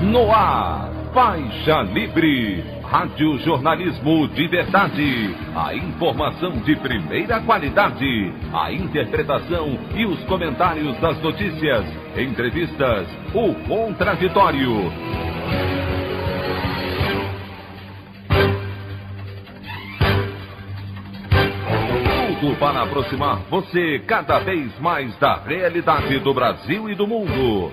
No ar, Faixa Livre, rádio jornalismo de verdade, a informação de primeira qualidade, a interpretação e os comentários das notícias, entrevistas, o contraditório. Tudo para aproximar você cada vez mais da realidade do Brasil e do mundo.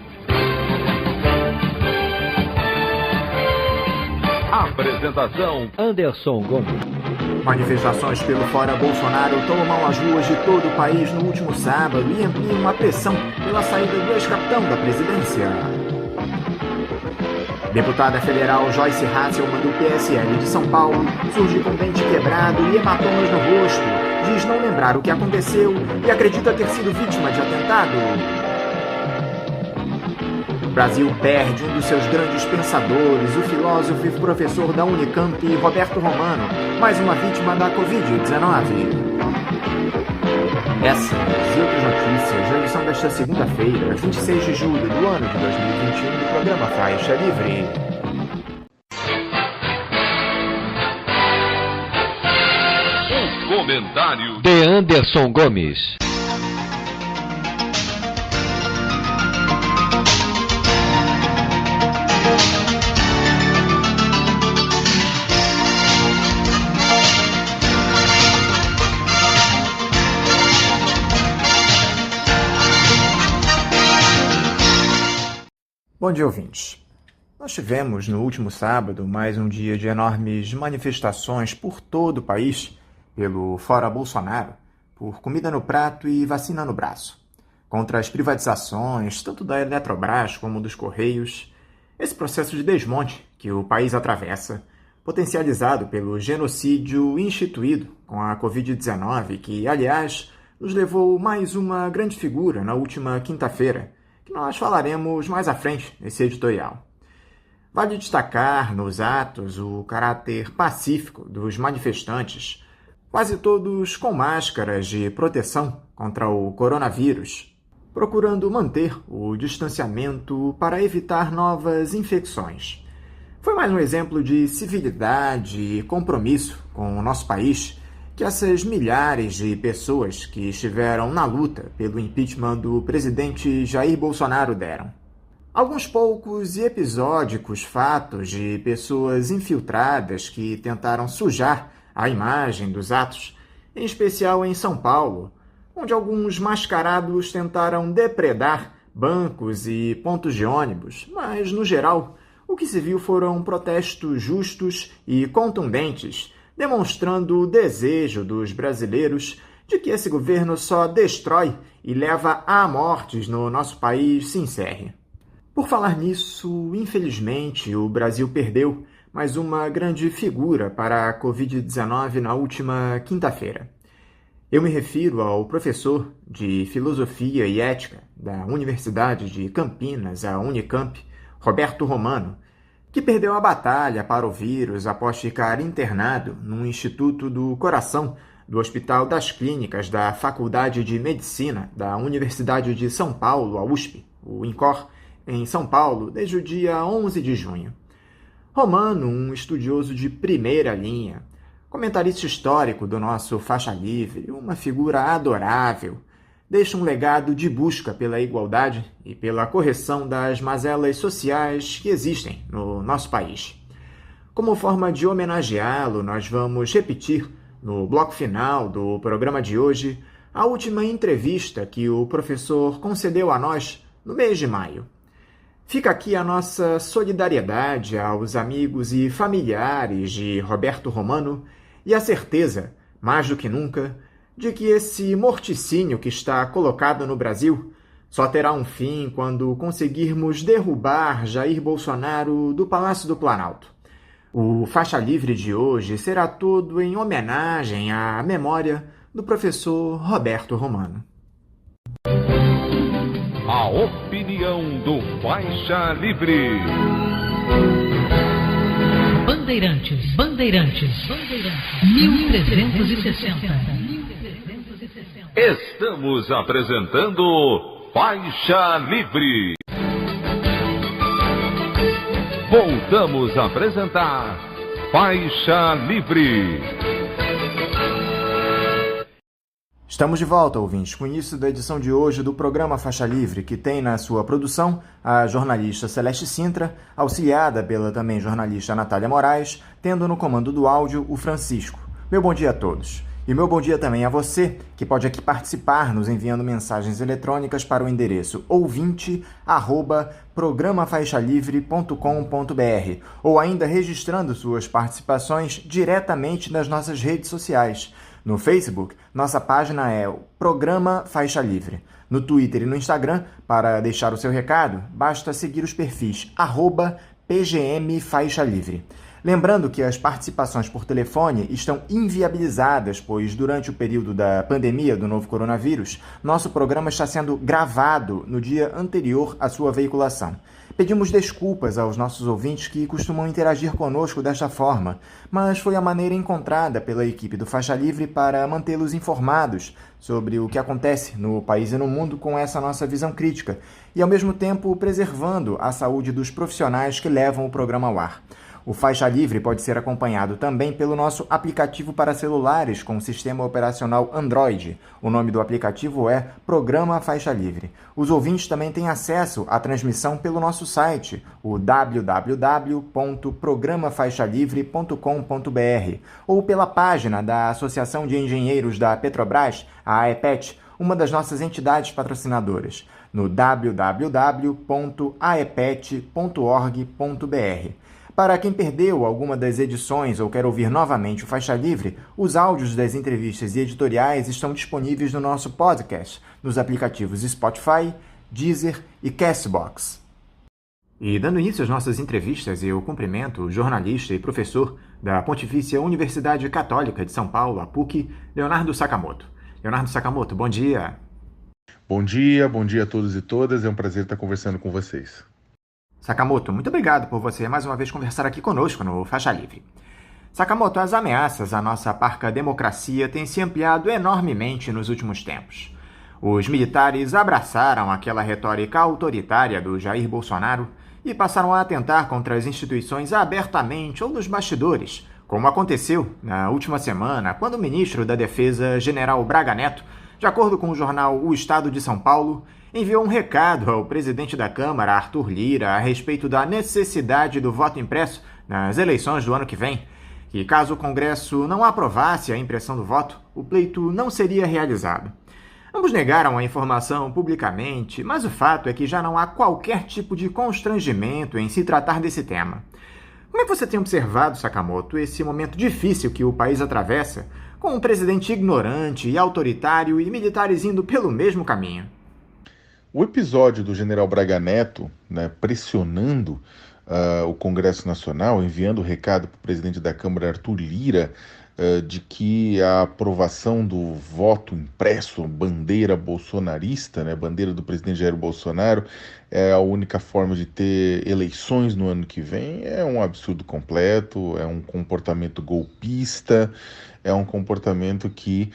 Apresentação: Anderson Gomes. Manifestações pelo Fora Bolsonaro tomam as ruas de todo o país no último sábado e ampliam a pressão pela saída do ex-capitão da presidência. Deputada federal Joyce Hasselmann, do PSL de São Paulo, surge com dente quebrado e hematomas no rosto, diz não lembrar o que aconteceu e acredita ter sido vítima de atentado. O Brasil perde um dos seus grandes pensadores, o filósofo e professor da Unicamp, Roberto Romano, mais uma vítima da Covid-19. Essas e outras notícias na edição desta segunda-feira, 26 de julho do ano de 2021, do programa Faixa Livre. Comentário de Anderson Gomes. Bom dia, ouvintes. Nós tivemos no último sábado mais um dia de enormes manifestações por todo o país pelo Fora Bolsonaro, por comida no prato e vacina no braço, contra as privatizações, tanto da Eletrobras como dos Correios, esse processo de desmonte que o país atravessa, potencializado pelo genocídio instituído com a Covid-19, que, aliás, nos levou mais uma grande figura na última quinta-feira, que nós falaremos mais à frente nesse editorial. Vale destacar nos atos o caráter pacífico dos manifestantes, quase todos com máscaras de proteção contra o coronavírus, procurando manter o distanciamento para evitar novas infecções. Foi mais um exemplo de civilidade e compromisso com o nosso país que essas milhares de pessoas que estiveram na luta pelo impeachment do presidente Jair Bolsonaro deram. Alguns poucos e episódicos fatos de pessoas infiltradas que tentaram sujar a imagem dos atos, em especial em São Paulo, onde alguns mascarados tentaram depredar bancos e pontos de ônibus, mas, no geral, o que se viu foram protestos justos e contundentes, demonstrando o desejo dos brasileiros de que esse governo só destrói e leva a mortes no nosso país se encerre. Por falar nisso, infelizmente, o Brasil perdeu mais uma grande figura para a Covid-19 na última quinta-feira. Eu me refiro ao professor de Filosofia e Ética da Universidade de Campinas, a Unicamp, Roberto Romano, que perdeu a batalha para o vírus após ficar internado no Instituto do Coração do Hospital das Clínicas da Faculdade de Medicina da Universidade de São Paulo, a USP, o INCOR, em São Paulo, desde o dia 11 de junho. Romano, um estudioso de primeira linha, comentarista histórico do nosso Faixa Livre, uma figura adorável, deixa um legado de busca pela igualdade e pela correção das mazelas sociais que existem no nosso país. Como forma de homenageá-lo, nós vamos repetir, no bloco final do programa de hoje, a última entrevista que o professor concedeu a nós no mês de maio. Fica aqui a nossa solidariedade aos amigos e familiares de Roberto Romano e a certeza, mais do que nunca, de que esse morticínio que está colocado no Brasil só terá um fim quando conseguirmos derrubar Jair Bolsonaro do Palácio do Planalto. O Faixa Livre de hoje será todo em homenagem à memória do professor Roberto Romano. A opinião do Faixa Livre. Bandeirantes, 1360. Estamos apresentando Faixa Livre. voltamos a apresentar Faixa Livre. Estamos de volta, ouvintes, com o início da edição de hoje do programa Faixa Livre, que tem na sua produção a jornalista Celeste Sintra, auxiliada pela também jornalista Natália Moraes, tendo no comando do áudio o Francisco. Meu bom dia a todos. E meu bom dia também a você, que pode aqui participar nos enviando mensagens eletrônicas para o endereço ouvinte@programafaixalivre.com.br ou ainda registrando suas participações diretamente nas nossas redes sociais. No Facebook, nossa página é o Programa Faixa Livre. No Twitter e no Instagram, para deixar o seu recado, basta seguir os perfis @PGM Faixa Livre. Lembrando que as participações por telefone estão inviabilizadas, pois durante o período da pandemia do novo coronavírus, nosso programa está sendo gravado no dia anterior à sua veiculação. Pedimos desculpas aos nossos ouvintes que costumam interagir conosco desta forma, mas foi a maneira encontrada pela equipe do Faixa Livre para mantê-los informados sobre o que acontece no país e no mundo com essa nossa visão crítica e, ao mesmo tempo, preservando a saúde dos profissionais que levam o programa ao ar. O Faixa Livre pode ser acompanhado também pelo nosso aplicativo para celulares com sistema operacional Android. O nome do aplicativo é Programa Faixa Livre. Os ouvintes também têm acesso à transmissão pelo nosso site, o www.programafaixalivre.com.br, ou pela página da Associação de Engenheiros da Petrobras, a AEPET, uma das nossas entidades patrocinadoras, no www.aepet.org.br. Para quem perdeu alguma das edições ou quer ouvir novamente o Faixa Livre, os áudios das entrevistas e editoriais estão disponíveis no nosso podcast, nos aplicativos Spotify, Deezer e Castbox. E dando início às nossas entrevistas, eu cumprimento o jornalista e professor da Pontifícia Universidade Católica de São Paulo, a PUC, Leonardo Sakamoto. Leonardo Sakamoto, bom dia. Bom dia a todos e todas. É um prazer estar conversando com vocês. Sakamoto, muito obrigado por você mais uma vez conversar aqui conosco no Faixa Livre. Sakamoto, as ameaças à nossa parca democracia têm se ampliado enormemente nos últimos tempos. Os militares abraçaram aquela retórica autoritária do Jair Bolsonaro e passaram a atentar contra as instituições abertamente ou nos bastidores, como aconteceu na última semana, quando o ministro da Defesa, General Braga Neto, de acordo com o jornal O Estado de São Paulo, enviou um recado ao presidente da Câmara, Arthur Lira, a respeito da necessidade do voto impresso nas eleições do ano que vem, que caso o Congresso não aprovasse a impressão do voto, o pleito não seria realizado. Ambos negaram a informação publicamente, mas o fato é que já não há qualquer tipo de constrangimento em se tratar desse tema. Como é que você tem observado, Sakamoto, esse momento difícil que o país atravessa, com um presidente ignorante e autoritário e militares indo pelo mesmo caminho? O episódio do general Braga Neto, pressionando o Congresso Nacional, enviando o recado para o presidente da Câmara, Arthur Lira, de que a aprovação do voto impresso, bandeira bolsonarista, bandeira do presidente Jair Bolsonaro, é a única forma de ter eleições no ano que vem, é um absurdo completo, é um comportamento golpista, é um comportamento que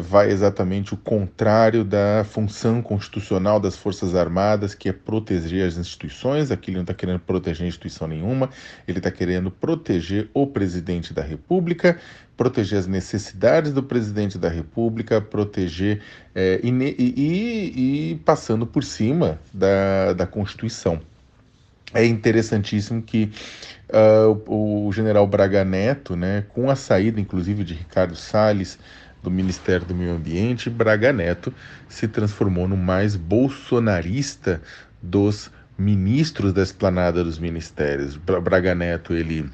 vai exatamente o contrário da função constitucional das Forças Armadas, que é proteger as instituições. Aqui ele não está querendo proteger instituição nenhuma, ele está querendo proteger o presidente da República, proteger as necessidades do presidente da República, proteger e passando por cima da Constituição. É interessantíssimo que o general Braga Neto, com a saída inclusive de Ricardo Salles do Ministério do Meio Ambiente, Braga Neto se transformou no mais bolsonarista dos ministros da esplanada dos ministérios. Braga Neto, ele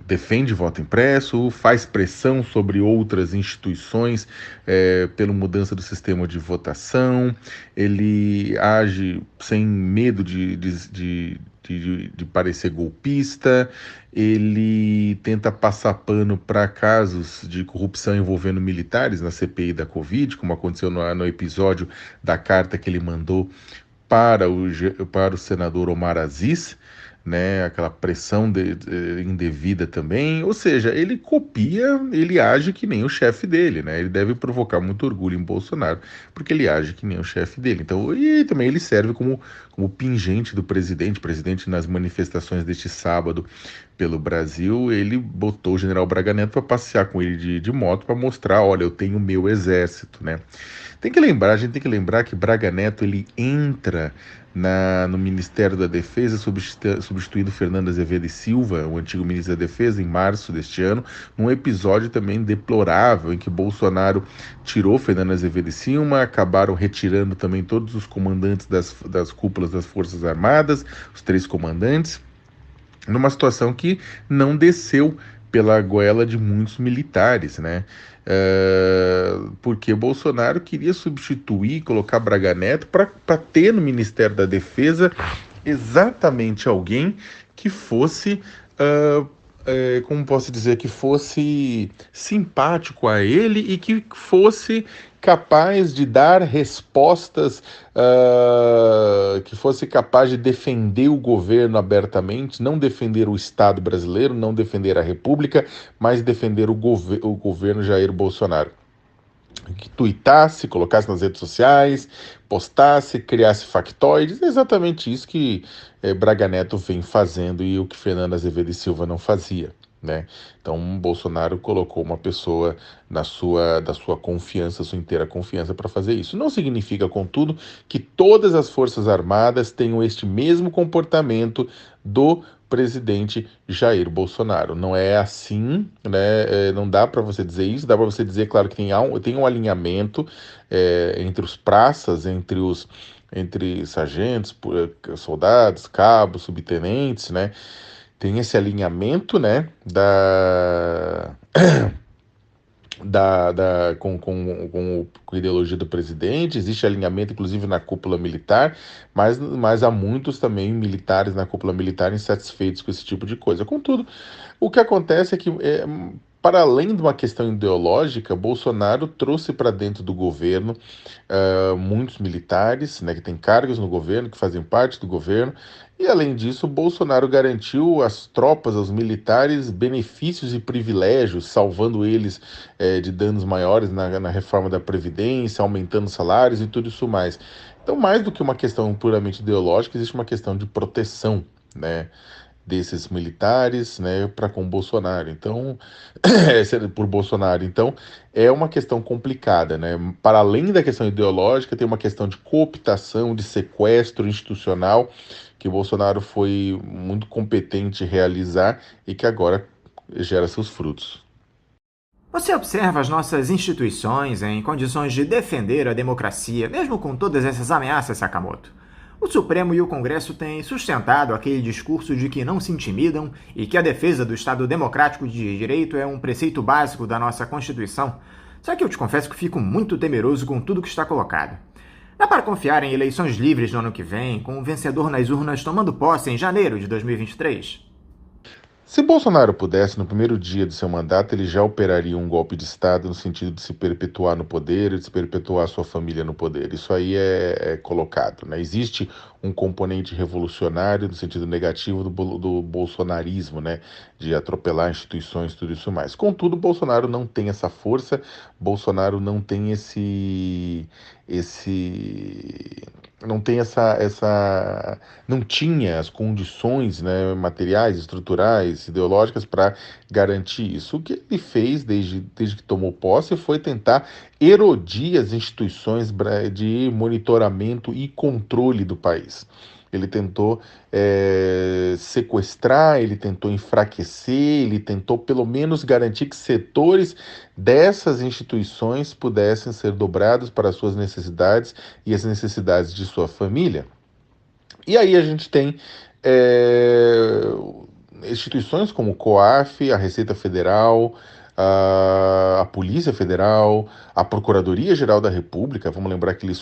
defende voto impresso, faz pressão sobre outras instituições pela mudança do sistema de votação, ele age sem medo de parecer golpista, ele tenta passar pano para casos de corrupção envolvendo militares na CPI da Covid, como aconteceu no episódio da carta que ele mandou para o senador Omar Aziz, né, aquela pressão indevida também, ou seja, ele copia, ele age que nem o chefe dele, né, ele deve provocar muito orgulho em Bolsonaro, porque ele age que nem o chefe dele, então, e também ele serve como pingente do presidente nas manifestações deste sábado pelo Brasil, ele botou o general Braga Neto para passear com ele de moto para mostrar, olha, eu tenho o meu exército, né. A gente tem que lembrar que Braga Neto ele entra no Ministério da Defesa, substituindo Fernando Azevedo e Silva, o antigo ministro da Defesa, em março deste ano, num episódio também deplorável, em que Bolsonaro tirou Fernando Azevedo e Silva, acabaram retirando também todos os comandantes das cúpulas das Forças Armadas, os 3 comandantes, numa situação que não desceu pela goela de muitos militares, né? Porque Bolsonaro queria substituir, colocar Braga Neto para ter no Ministério da Defesa exatamente alguém que fosse, como posso dizer, que fosse simpático a ele e que fosse capaz de dar respostas, que fosse capaz de defender o governo abertamente, não defender o Estado brasileiro, não defender a República, mas defender o governo Jair Bolsonaro. Que tuitasse, colocasse nas redes sociais, postasse, criasse factoides, é exatamente isso que Braga Neto vem fazendo e o que Fernando Azevedo e Silva não fazia, né? Então Bolsonaro colocou uma pessoa da sua confiança, sua inteira confiança para fazer isso. Não significa, contudo, que todas as Forças Armadas tenham este mesmo comportamento do presidente Jair Bolsonaro. Não é assim, né? Não dá para você dizer isso, dá para você dizer, claro, que tem um alinhamento entre os praças, entre sargentos, soldados, cabos, subtenentes, né? Tem esse alinhamento, né, com a ideologia do presidente, existe alinhamento inclusive na cúpula militar, mas há muitos também militares na cúpula militar insatisfeitos com esse tipo de coisa. Contudo, o que acontece é que, para além de uma questão ideológica, Bolsonaro trouxe para dentro do governo muitos militares, né, que têm cargos no governo, que fazem parte do governo, e além disso, Bolsonaro garantiu às tropas, aos militares, benefícios e privilégios, salvando eles de danos maiores na reforma da Previdência, aumentando salários e tudo isso mais. Então, mais do que uma questão puramente ideológica, existe uma questão de proteção, né, desses militares, né, para com Bolsonaro. Então, por Bolsonaro. Então, é uma questão complicada, né? Para além da questão ideológica, tem uma questão de cooptação, de sequestro institucional, que Bolsonaro foi muito competente em realizar e que agora gera seus frutos. Você observa as nossas instituições em condições de defender a democracia, mesmo com todas essas ameaças, Sakamoto? O Supremo e o Congresso têm sustentado aquele discurso de que não se intimidam e que a defesa do Estado Democrático de Direito é um preceito básico da nossa Constituição. Só que eu te confesso que fico muito temeroso com tudo que está colocado. Dá para confiar em eleições livres no ano que vem, com o vencedor nas urnas tomando posse em janeiro de 2023? Se Bolsonaro pudesse, no primeiro dia do seu mandato, ele já operaria um golpe de Estado no sentido de se perpetuar no poder e de se perpetuar sua família no poder. Isso aí é colocado, né? Existe um componente revolucionário no sentido negativo do bolsonarismo, né? De atropelar instituições, tudo isso mais. Contudo, Bolsonaro não tem essa força, Bolsonaro não tem não tem não tinha as condições, né, materiais, estruturais, ideológicas para garantir isso. O que ele fez desde que tomou posse foi tentar erodir as instituições de monitoramento e controle do país. Ele tentou sequestrar, ele tentou enfraquecer, ele tentou pelo menos garantir que setores dessas instituições pudessem ser dobrados para as suas necessidades e as necessidades de sua família. E aí a gente tem instituições como o COAF, a Receita Federal, a Polícia Federal, a Procuradoria-Geral da República. Vamos lembrar que ele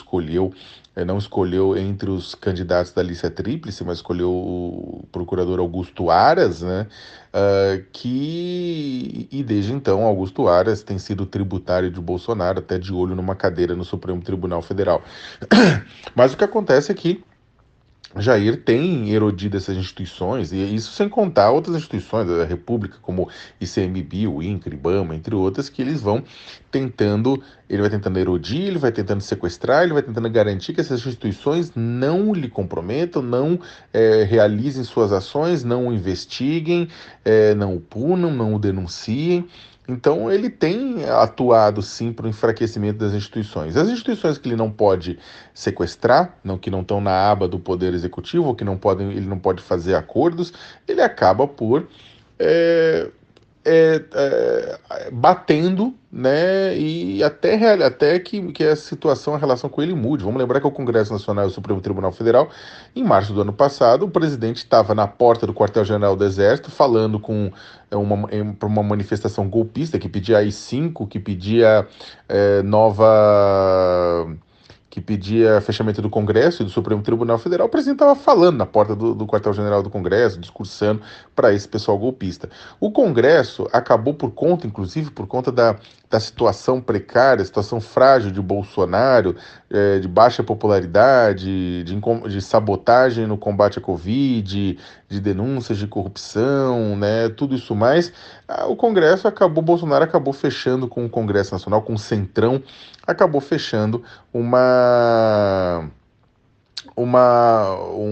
não escolheu entre os candidatos da lista tríplice, mas escolheu o procurador Augusto Aras, né? E desde então Augusto Aras tem sido tributário de Bolsonaro, até de olho numa cadeira no Supremo Tribunal Federal. Mas o que acontece é que Jair tem erodido essas instituições, e isso sem contar outras instituições da República, como ICMBio, o INCRA, IBAMA, entre outras, que eles vão tentando, ele vai tentando erodir, ele vai tentando sequestrar, ele vai tentando garantir que essas instituições não lhe comprometam, não realizem suas ações, não o investiguem, não o punam, não o denunciem. Então ele tem atuado sim para o enfraquecimento das instituições. As instituições que ele não pode sequestrar, que não estão na aba do Poder Executivo, ou que ele não pode fazer acordos, ele acaba por batendo, né, e até que a situação, a relação com ele mude. Vamos lembrar que o Congresso Nacional e o Supremo Tribunal Federal, em março do ano passado, o presidente estava na porta do quartel-general do Exército falando para uma manifestação golpista que pedia AI-5, que pedia que pedia fechamento do Congresso e do Supremo Tribunal Federal. O presidente estava falando na porta do quartel-general do Congresso, discursando para esse pessoal golpista. O Congresso acabou inclusive por conta da situação precária, situação frágil de Bolsonaro, de baixa popularidade, de sabotagem no combate à Covid, de denúncias de corrupção, né, tudo isso mais. Bolsonaro acabou fechando com o Congresso Nacional, com o Centrão, acabou fechando um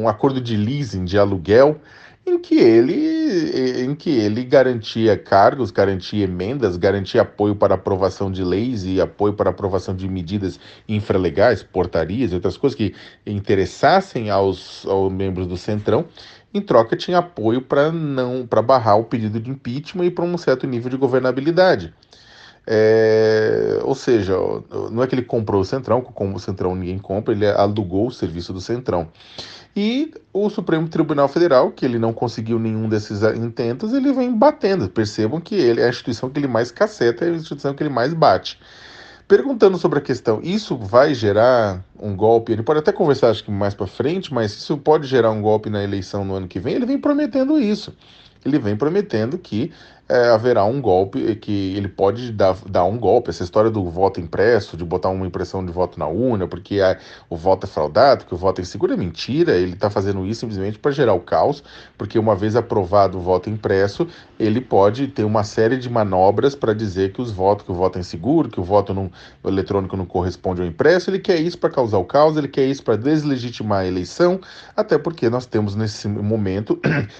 acordo de leasing, de aluguel, em que ele garantia cargos, garantia emendas, garantia apoio para aprovação de leis e apoio para aprovação de medidas infralegais, portarias e outras coisas que interessassem aos membros do Centrão. Em troca, tinha apoio para barrar o pedido de impeachment e para um certo nível de governabilidade. Ou seja, não é que ele comprou o Centrão, como o Centrão ninguém compra, ele alugou o serviço do Centrão. E o Supremo Tribunal Federal, que ele não conseguiu nenhum desses intentos, ele vem batendo. Percebam que ele é a instituição que ele mais caceta, é a instituição que ele mais bate. Perguntando sobre a questão, isso vai gerar um golpe? Ele pode até conversar, acho que mais para frente, mas isso pode gerar um golpe na eleição no ano que vem? Ele vem prometendo isso. Ele vem prometendo que haverá um golpe, que ele pode dar um golpe. Essa história do voto impresso, de botar uma impressão de voto na urna, porque o voto é fraudado, que o voto é inseguro, é mentira. Ele está fazendo isso simplesmente para gerar o caos, porque uma vez aprovado o voto impresso, ele pode ter uma série de manobras para dizer que o voto é inseguro, que o voto eletrônico não corresponde ao impresso. Ele quer isso para causar o caos, ele quer isso para deslegitimar a eleição, até porque nós temos nesse momento,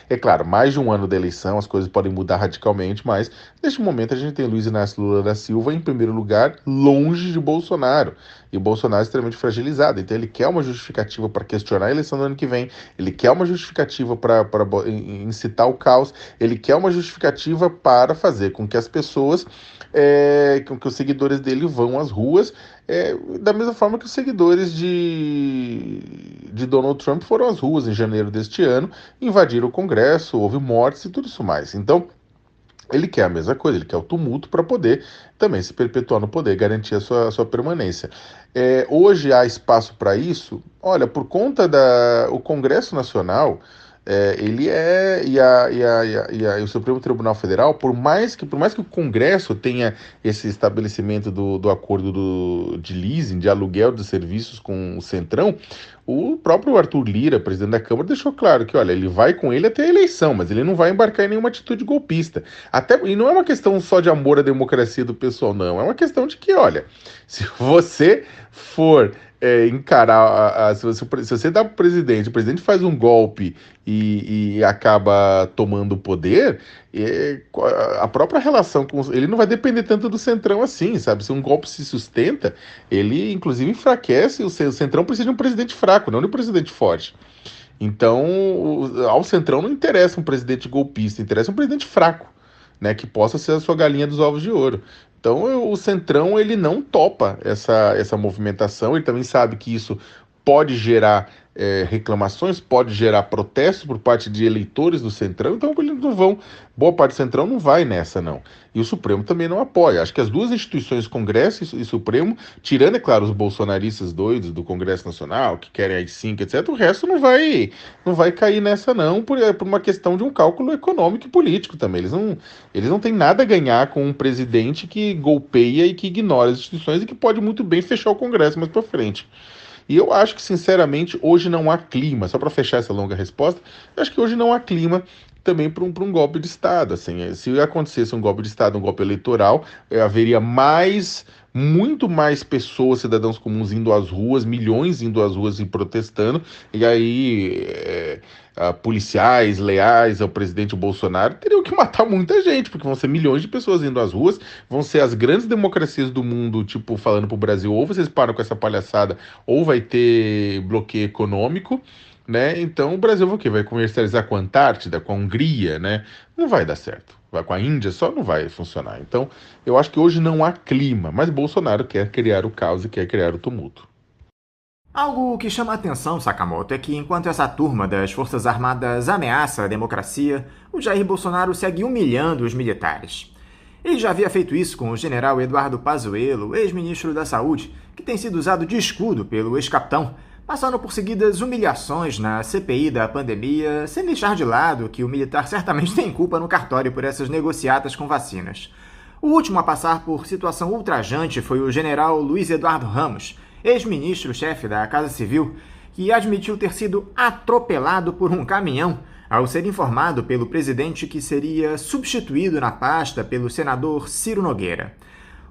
é claro, mais de um ano da eleição, as coisas podem mudar radicalmente, mas neste momento a gente tem Luiz Inácio Lula da Silva em primeiro lugar, longe de Bolsonaro, e o Bolsonaro é extremamente fragilizado. Então ele quer uma justificativa para questionar a eleição do ano que vem, ele quer uma justificativa para incitar o caos, ele quer uma justificativa para fazer com que as pessoas, com que os seguidores dele vão às ruas, da mesma forma que os seguidores de Donald Trump foram às ruas em janeiro deste ano, invadiram o Congresso, houve mortes e tudo isso mais. Então, ele quer a mesma coisa, ele quer o tumulto para poder também se perpetuar no poder, garantir a sua permanência. Hoje há espaço para isso? Olha, por conta o Congresso Nacional, e o Supremo Tribunal Federal, por mais que o Congresso tenha esse estabelecimento do acordo de leasing, de aluguel de serviços com o Centrão, o próprio Arthur Lira, presidente da Câmara, deixou claro que, olha, ele vai com ele até a eleição, mas ele não vai embarcar em nenhuma atitude golpista. E não é uma questão só de amor à democracia do pessoal, não. É uma questão de que, olha, se você for encarar, se você dá para o presidente faz um golpe e acaba tomando o poder, a própria relação ele não vai depender tanto do Centrão assim, sabe? Se um golpe se sustenta, ele inclusive enfraquece. O Centrão precisa de um presidente fraco, não de um presidente forte. Então, ao Centrão não interessa um presidente golpista, interessa um presidente fraco, né, que possa ser a sua galinha dos ovos de ouro. Então, o Centrão, ele não topa essa movimentação, ele também sabe que isso pode gerar reclamações, pode gerar protestos por parte de eleitores do Centrão, então eles não vão, boa parte do Centrão não vai nessa, não. E o Supremo também não apoia. Acho que as duas instituições, Congresso e Supremo, tirando, é claro, os bolsonaristas doidos do Congresso Nacional, que querem AI-5, etc., o resto não vai cair nessa, não, por uma questão de um cálculo econômico e político também. Eles não têm nada a ganhar com um presidente que golpeia e que ignora as instituições e que pode muito bem fechar o Congresso mais para frente. E eu acho que, sinceramente, hoje não há clima, só para fechar essa longa resposta, eu acho que hoje não há clima também para um golpe de Estado. Assim, se acontecesse um golpe de Estado, um golpe eleitoral, haveria muito mais pessoas, cidadãos comuns indo às ruas, milhões indo às ruas e protestando, e aí policiais leais ao presidente Bolsonaro teriam que matar muita gente, porque vão ser milhões de pessoas indo às ruas, vão ser as grandes democracias do mundo, tipo, falando pro Brasil, ou vocês param com essa palhaçada, ou vai ter bloqueio econômico, né? Então o Brasil vai o quê? Vai comercializar com a Antártida, com a Hungria, né? Não vai dar certo. Vai com a Índia, só não vai funcionar. Então, eu acho que hoje não há clima, mas Bolsonaro quer criar o caos e quer criar o tumulto. Algo que chama a atenção, Sakamoto, é que enquanto essa turma das Forças Armadas ameaça a democracia, o Jair Bolsonaro segue humilhando os militares. Ele já havia feito isso com o general Eduardo Pazuello, ex-ministro da Saúde, que tem sido usado de escudo pelo ex-capitão, passando por seguidas humilhações na CPI da pandemia, sem deixar de lado que o militar certamente tem culpa no cartório por essas negociatas com vacinas. O último a passar por situação ultrajante foi o general Luiz Eduardo Ramos, ex-ministro-chefe da Casa Civil, que admitiu ter sido atropelado por um caminhão ao ser informado pelo presidente que seria substituído na pasta pelo senador Ciro Nogueira.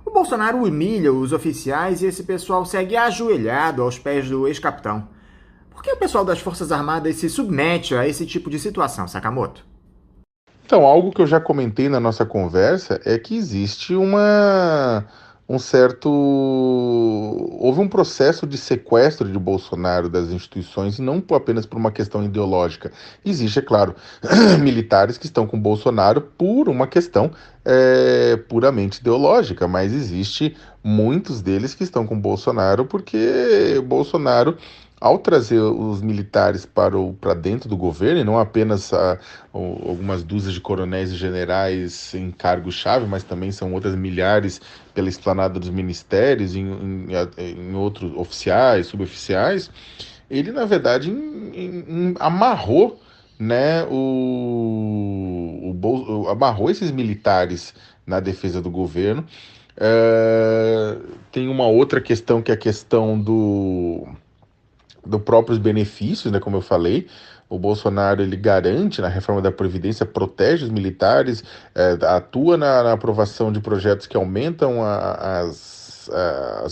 O Bolsonaro humilha os oficiais e esse pessoal segue ajoelhado aos pés do ex-capitão. Por que o pessoal das Forças Armadas se submete a esse tipo de situação, Sakamoto? Então, algo que eu já comentei na nossa conversa é que existe houve um processo de sequestro de Bolsonaro das instituições, e não apenas por uma questão ideológica. Existe, é claro, militares que estão com Bolsonaro por uma questão puramente ideológica, mas existe muitos deles que estão com Bolsonaro porque Bolsonaro, ao trazer os militares para dentro do governo, e não apenas algumas dúzias de coronéis e generais em cargo-chave, mas também são outras milhares pela esplanada dos ministérios, em outros oficiais, suboficiais, ele, na verdade, amarrou, né, amarrou esses militares na defesa do governo. Tem uma outra questão, que é a questão do próprios benefícios, né, como eu falei. O Bolsonaro, ele garante na reforma da Previdência, protege os militares, atua na aprovação de projetos que aumentam as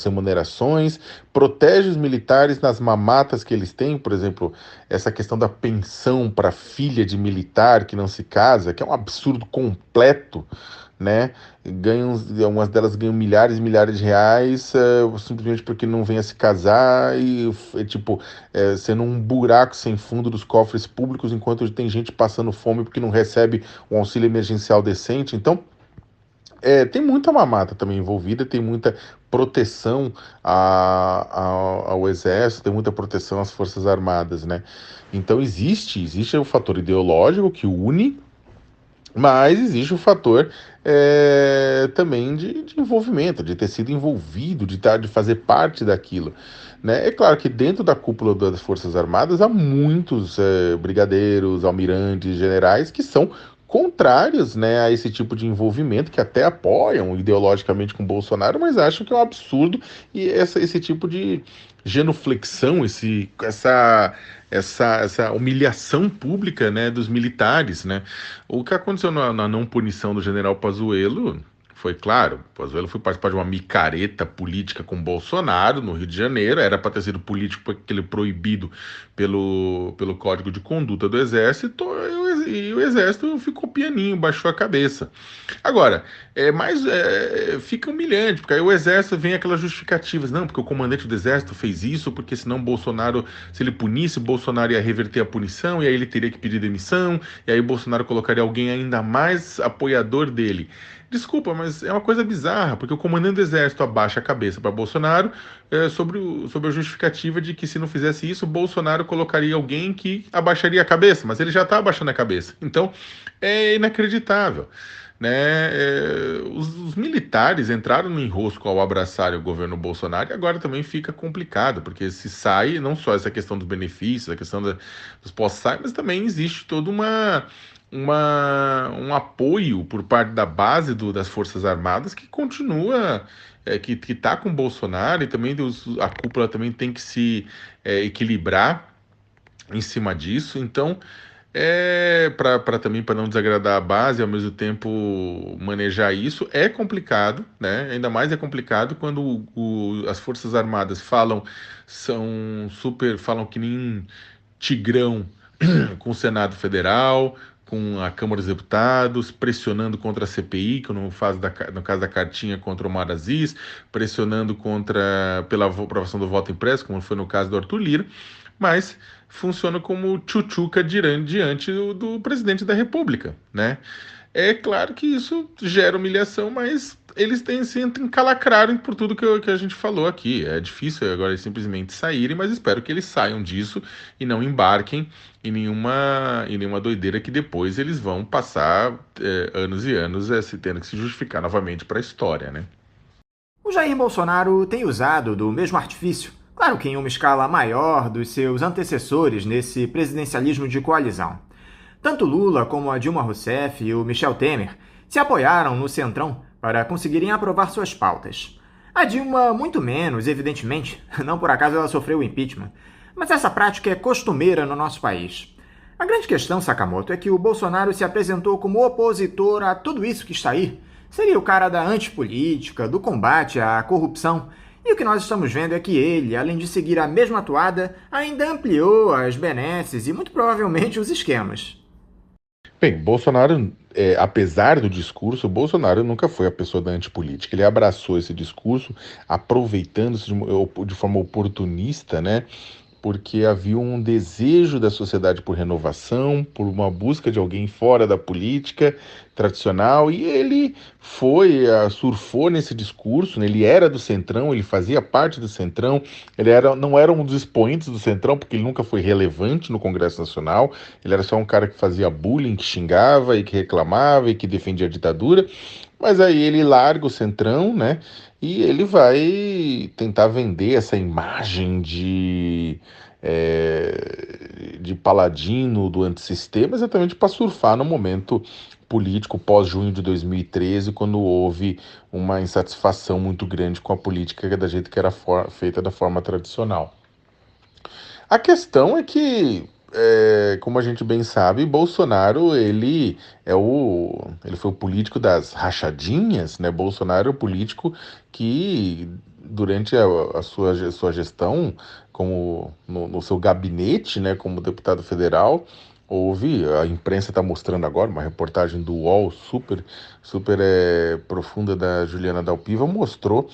remunerações, protege os militares nas mamatas que eles têm, por exemplo, essa questão da pensão para filha de militar que não se casa, que é um absurdo completo, né? Algumas delas ganham milhares e milhares de reais simplesmente porque não vem a se casar, e sendo um buraco sem fundo dos cofres públicos, enquanto tem gente passando fome porque não recebe um auxílio emergencial decente. Então, tem muita mamata também envolvida, tem muita proteção ao Exército, tem muita proteção às Forças Armadas, né? Então existe o fator ideológico que une, mas existe o fator também de envolvimento, de ter sido envolvido, de fazer parte daquilo, né? É claro que dentro da cúpula das Forças Armadas há muitos brigadeiros, almirantes, generais que são contrários, né, a esse tipo de envolvimento, que até apoiam ideologicamente com Bolsonaro, mas acham que é um absurdo, e esse tipo de genuflexão, essa humilhação pública, né, dos militares, né? O que aconteceu na não punição do general Pazuello foi claro. Pazuello foi participar de uma micareta política com Bolsonaro no Rio de Janeiro, era para ter sido político porque ele é proibido pelo Código de Conduta do Exército, e o Exército ficou pianinho, baixou a cabeça. Agora, fica humilhante, porque aí o Exército vem aquelas justificativas, não, porque o comandante do Exército fez isso, porque senão Bolsonaro, se ele punisse, Bolsonaro ia reverter a punição, e aí ele teria que pedir demissão, e aí Bolsonaro colocaria alguém ainda mais apoiador dele. Desculpa, mas é uma coisa bizarra, porque o comandante do Exército abaixa a cabeça para Bolsonaro sobre a justificativa de que, se não fizesse isso, Bolsonaro colocaria alguém que abaixaria a cabeça, mas ele já está abaixando a cabeça. Então, é inacreditável, né? Os militares entraram no enrosco ao abraçarem o governo Bolsonaro, e agora também fica complicado, porque se sai, não só essa questão dos benefícios, a questão dos pós-sai, mas também existe toda uma um apoio por parte da base das Forças Armadas que continua, que está com o Bolsonaro, e também a cúpula também tem que se equilibrar em cima disso. Então, para também para não desagradar a base, ao mesmo tempo manejar isso é complicado, né? Ainda mais é complicado quando as Forças Armadas falam que nem tigrão com o Senado Federal, com a Câmara dos Deputados, pressionando contra a CPI, que no caso da cartinha contra o Omar Aziz, pressionando pela aprovação do voto impresso, como foi no caso do Arthur Lira, mas funciona como tchutchuca diante do presidente da República, né? É claro que isso gera humilhação, mas eles se encalacraram por tudo que a gente falou aqui. É difícil agora eles simplesmente saírem, mas espero que eles saiam disso e não embarquem em nenhuma doideira que depois eles vão passar anos e anos tendo que se justificar novamente para a história, né? O Jair Bolsonaro tem usado do mesmo artifício, claro que em uma escala maior dos seus antecessores nesse presidencialismo de coalizão. Tanto Lula como a Dilma Rousseff e o Michel Temer se apoiaram no Centrão para conseguirem aprovar suas pautas. A Dilma, muito menos, evidentemente, não por acaso ela sofreu o impeachment, mas essa prática é costumeira no nosso país. A grande questão, Sakamoto, é que o Bolsonaro se apresentou como opositor a tudo isso que está aí. Seria o cara da antipolítica, do combate à corrupção. E o que nós estamos vendo é que ele, além de seguir a mesma toada, ainda ampliou as benesses e muito provavelmente os esquemas. Bem, Bolsonaro, apesar do discurso, Bolsonaro nunca foi a pessoa da antipolítica. Ele abraçou esse discurso, aproveitando-se de forma oportunista, né? Porque havia um desejo da sociedade por renovação, por uma busca de alguém fora da política tradicional, e ele surfou nesse discurso, né? Ele era do Centrão, ele fazia parte do Centrão, não era um dos expoentes do Centrão, porque ele nunca foi relevante no Congresso Nacional, ele era só um cara que fazia bullying, que xingava e que reclamava e que defendia a ditadura, mas aí ele larga o Centrão, né? E ele vai tentar vender essa imagem de paladino do antissistema, exatamente para surfar no momento político pós-junho de 2013, quando houve uma insatisfação muito grande com a política da jeito que era feita da forma tradicional. A questão é que, como a gente bem sabe, Bolsonaro, ele foi o político das rachadinhas, né? Bolsonaro é o político que, durante a sua gestão, como no seu gabinete, né, como deputado federal, a imprensa está mostrando agora, uma reportagem do UOL super profunda da Juliana Dalpiva, mostrou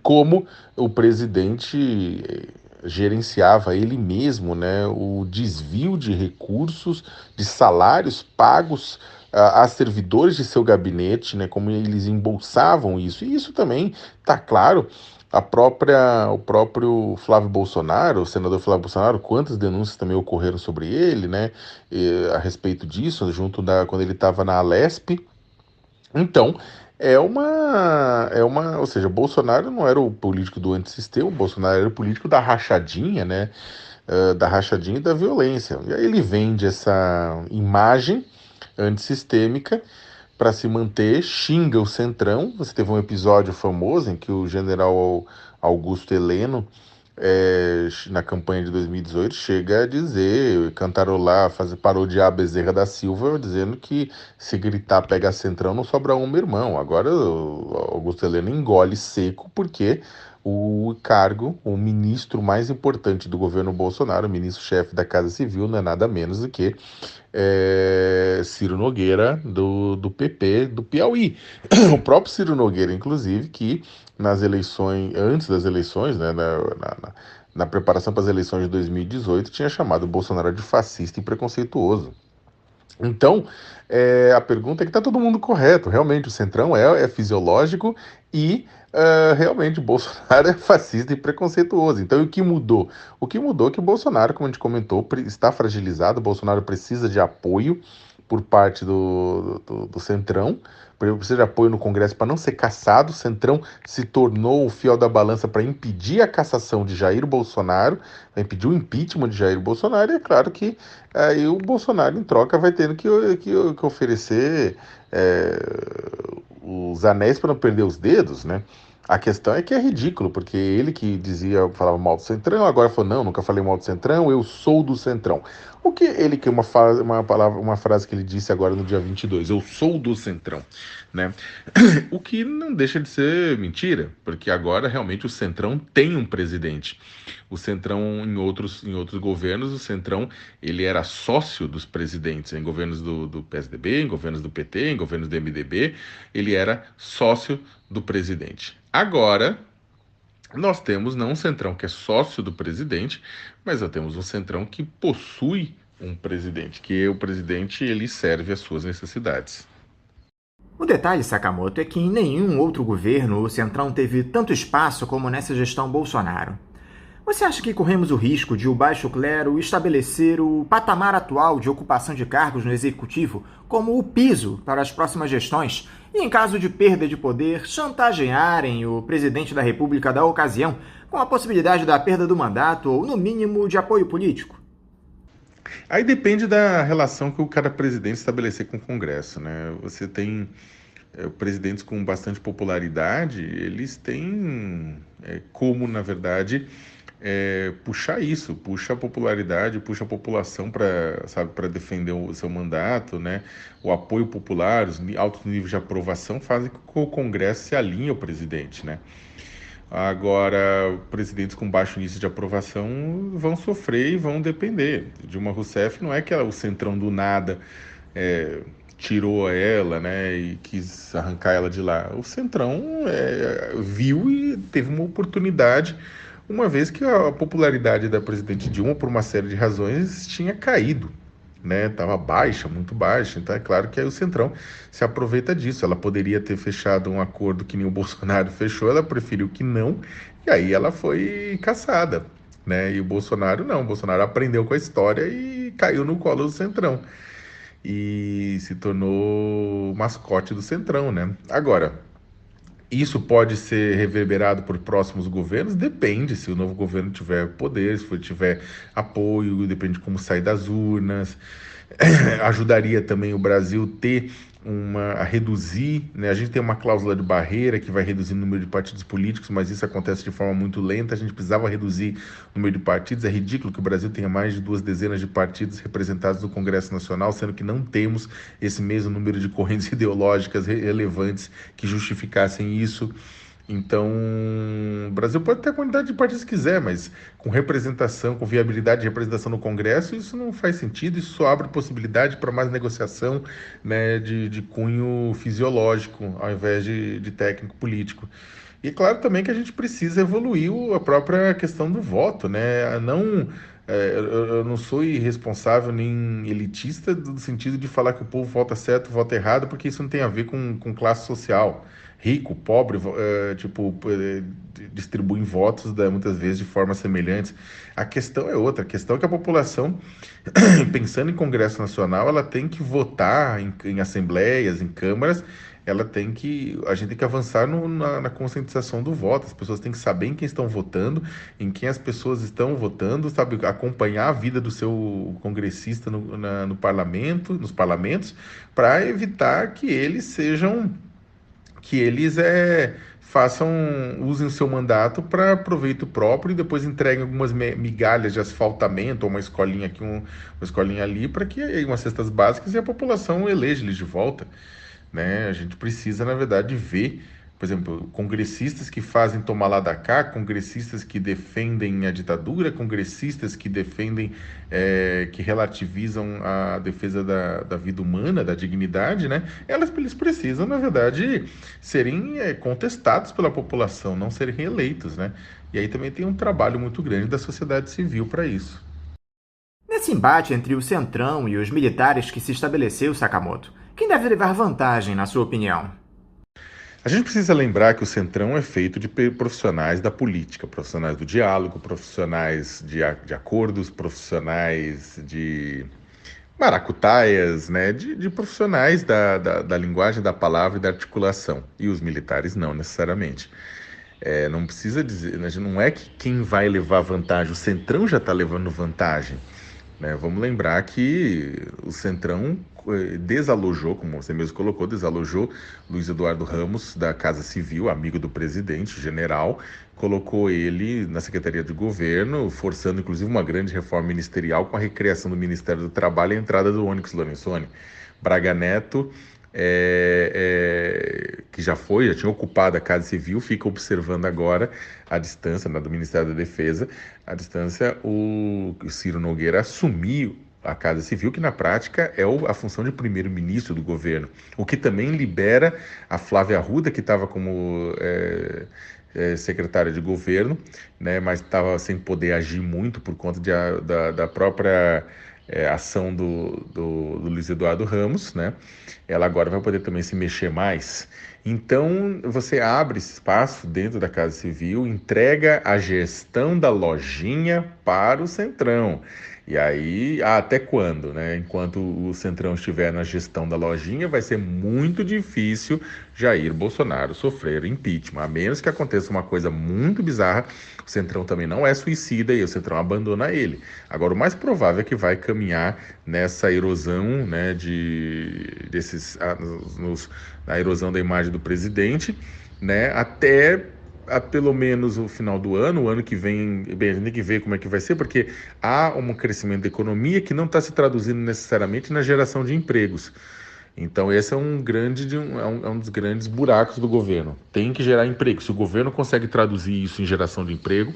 como o presidente gerenciava ele mesmo, né, o desvio de recursos, de salários pagos a servidores de seu gabinete, né, como eles embolsavam isso. E isso também está claro. O próprio Flávio Bolsonaro, o senador Flávio Bolsonaro, quantas denúncias também ocorreram sobre ele, né, a respeito disso, quando ele estava na Alesp. Então, ou seja, Bolsonaro não era o político do antissistema, Bolsonaro era o político da rachadinha, né, da rachadinha e da violência. E aí ele vende essa imagem antissistêmica para se manter, xinga o Centrão. Você teve um episódio famoso em que o general Augusto Heleno, na campanha de 2018, chega a dizer, cantarolar, parodiar a Bezerra da Silva, dizendo que se gritar pega Centrão não sobra um irmão. Agora o Augusto Heleno engole seco porque o ministro mais importante do governo Bolsonaro, o ministro-chefe da Casa Civil, não é nada menos do que Ciro Nogueira, do PP do Piauí. O próprio Ciro Nogueira, inclusive, que antes das eleições, né, na preparação para as eleições de 2018, tinha chamado o Bolsonaro de fascista e preconceituoso. Então, a pergunta é que está todo mundo correto. Realmente, o Centrão é fisiológico e realmente o Bolsonaro é fascista e preconceituoso. Então, o que mudou? O que mudou é que o Bolsonaro, como a gente comentou, está fragilizado. O Bolsonaro precisa de apoio por parte do Centrão, precisa de apoio no Congresso para não ser cassado. O Centrão se tornou o fiel da balança para impedir a cassação de Jair Bolsonaro, para impedir o impeachment de Jair Bolsonaro, e é claro que aí o Bolsonaro, em troca, vai tendo que oferecer os anéis para não perder os dedos, né? A questão é que é ridículo, porque ele que falava mal do Centrão, agora falou, não, nunca falei mal do Centrão, eu sou do Centrão. O que ele, que uma frase que ele disse agora no dia 22, eu sou do Centrão, né? O que não deixa de ser mentira, porque agora realmente o Centrão tem um presidente. O Centrão, em outros governos, o Centrão, ele era sócio dos presidentes, em governos do PSDB, em governos do PT, em governos do MDB, ele era sócio do presidente. Agora, nós temos não um Centrão que é sócio do presidente, mas nós temos um Centrão que possui um presidente, que o presidente ele serve às suas necessidades. O detalhe, Sakamoto, é que em nenhum outro governo o Centrão teve tanto espaço como nessa gestão Bolsonaro. Você acha que corremos o risco de o baixo clero estabelecer o patamar atual de ocupação de cargos no Executivo como o piso para as próximas gestões e, em caso de perda de poder, chantagearem o presidente da República da ocasião com a possibilidade da perda do mandato ou, no mínimo, de apoio político? Aí depende da relação que o cada presidente estabelecer com o Congresso, né? Você tem presidentes com bastante popularidade, eles têm como, na verdade, puxar isso, puxa a popularidade, puxa a população para defender o seu mandato, né? O apoio popular, os altos níveis de aprovação fazem com que o Congresso se alinhe ao presidente, né? Agora, presidentes com baixo índice de aprovação vão sofrer e vão depender. Dilma Rousseff não é que o Centrão do nada tirou ela, né, e quis arrancar ela de lá. O Centrão viu e teve uma oportunidade, uma vez que a popularidade da presidente Dilma, por uma série de razões, tinha caído, né? Estava baixa, muito baixa. Então é claro que aí o Centrão se aproveita disso. Ela poderia ter fechado um acordo que nem o Bolsonaro fechou, ela preferiu que não, e aí ela foi caçada, né? E o Bolsonaro não, o Bolsonaro aprendeu com a história e caiu no colo do Centrão. E se tornou mascote do Centrão, né? Agora, isso pode ser reverberado por próximos governos? Depende, se o novo governo tiver poder, se tiver apoio, depende de como sair das urnas. Ajudaria também o Brasil a reduzir, né? A gente tem uma cláusula de barreira que vai reduzir o número de partidos políticos, mas isso acontece de forma muito lenta. A gente precisava reduzir o número de partidos. É ridículo que o Brasil tenha mais de 2 dezenas de partidos representados no Congresso Nacional, sendo que não temos esse mesmo número de correntes ideológicas relevantes que justificassem isso. Então, o Brasil pode ter a quantidade de partidos que quiser, mas com representação, com viabilidade de representação no Congresso, isso não faz sentido, isso só abre possibilidade para mais negociação, né, de cunho fisiológico, ao invés de técnico político. E claro também que a gente precisa evoluir a própria questão do voto, né? Eu não sou irresponsável nem elitista no sentido de falar que o povo vota certo, vota errado, porque isso não tem a ver com classe social. Rico, pobre, distribuem votos muitas vezes de formas semelhantes. A questão é outra, a questão é que a população, pensando em Congresso Nacional, ela tem que votar em assembleias, em câmaras, a gente tem que avançar na conscientização do voto. As pessoas têm que saber em quem estão votando, em quem as pessoas estão votando, sabe, acompanhar a vida do seu congressista no parlamento, nos parlamentos, para evitar que eles usem o seu mandato para proveito próprio e depois entreguem algumas migalhas de asfaltamento, ou uma escolinha aqui, uma escolinha ali, para que umas cestas básicas e a população eleja eles de volta, né? A gente precisa, na verdade, ver, por exemplo, congressistas que fazem tomar lá da cá, congressistas que defendem a ditadura, congressistas que defendem, que relativizam a defesa da vida humana, da dignidade, né? Eles precisam, na verdade, serem contestados pela população, não serem reeleitos, né? E aí também tem um trabalho muito grande da sociedade civil para isso. Nesse embate entre o Centrão e os militares que se estabeleceu, Sakamoto, quem deve levar vantagem, na sua opinião? A gente precisa lembrar que o Centrão é feito de profissionais da política, profissionais do diálogo, profissionais de acordos, profissionais maracutaias, né, de profissionais da linguagem, da palavra e da articulação. E os militares não necessariamente. Não precisa dizer, não é que quem vai levar vantagem, o Centrão já está levando vantagem. Né? Vamos lembrar que o Centrão desalojou, como você mesmo colocou, desalojou Luiz Eduardo Ramos da Casa Civil, amigo do presidente, general, colocou ele na Secretaria de Governo, forçando inclusive uma grande reforma ministerial com a recriação do Ministério do Trabalho e a entrada do Onyx Lorenzoni. Braga Neto, que já tinha ocupado a Casa Civil, fica observando agora à distância, do Ministério da Defesa, à distância o Ciro Nogueira assumiu a Casa Civil, que na prática é a função de primeiro-ministro do governo, o que também libera a Flávia Arruda, que estava como secretária de governo, né, mas estava sem poder agir muito por conta da própria ação do Luiz Eduardo Ramos, né? Ela agora vai poder também se mexer mais. Então, você abre espaço dentro da Casa Civil, entrega a gestão da lojinha para o Centrão. E aí, até quando, né? Enquanto o Centrão estiver na gestão da lojinha, vai ser muito difícil Jair Bolsonaro sofrer impeachment, a menos que aconteça uma coisa muito bizarra. O Centrão também não é suicida e o Centrão abandona ele. Agora, o mais provável é que vai caminhar nessa erosão, né, na erosão da imagem do presidente, né, até pelo menos o final do ano, o ano que vem, bem, a gente tem que ver como é que vai ser, porque há um crescimento da economia que não está se traduzindo necessariamente na geração de empregos. Então esse é um dos grandes buracos do governo. Tem que gerar emprego. Se o governo consegue traduzir isso em geração de emprego,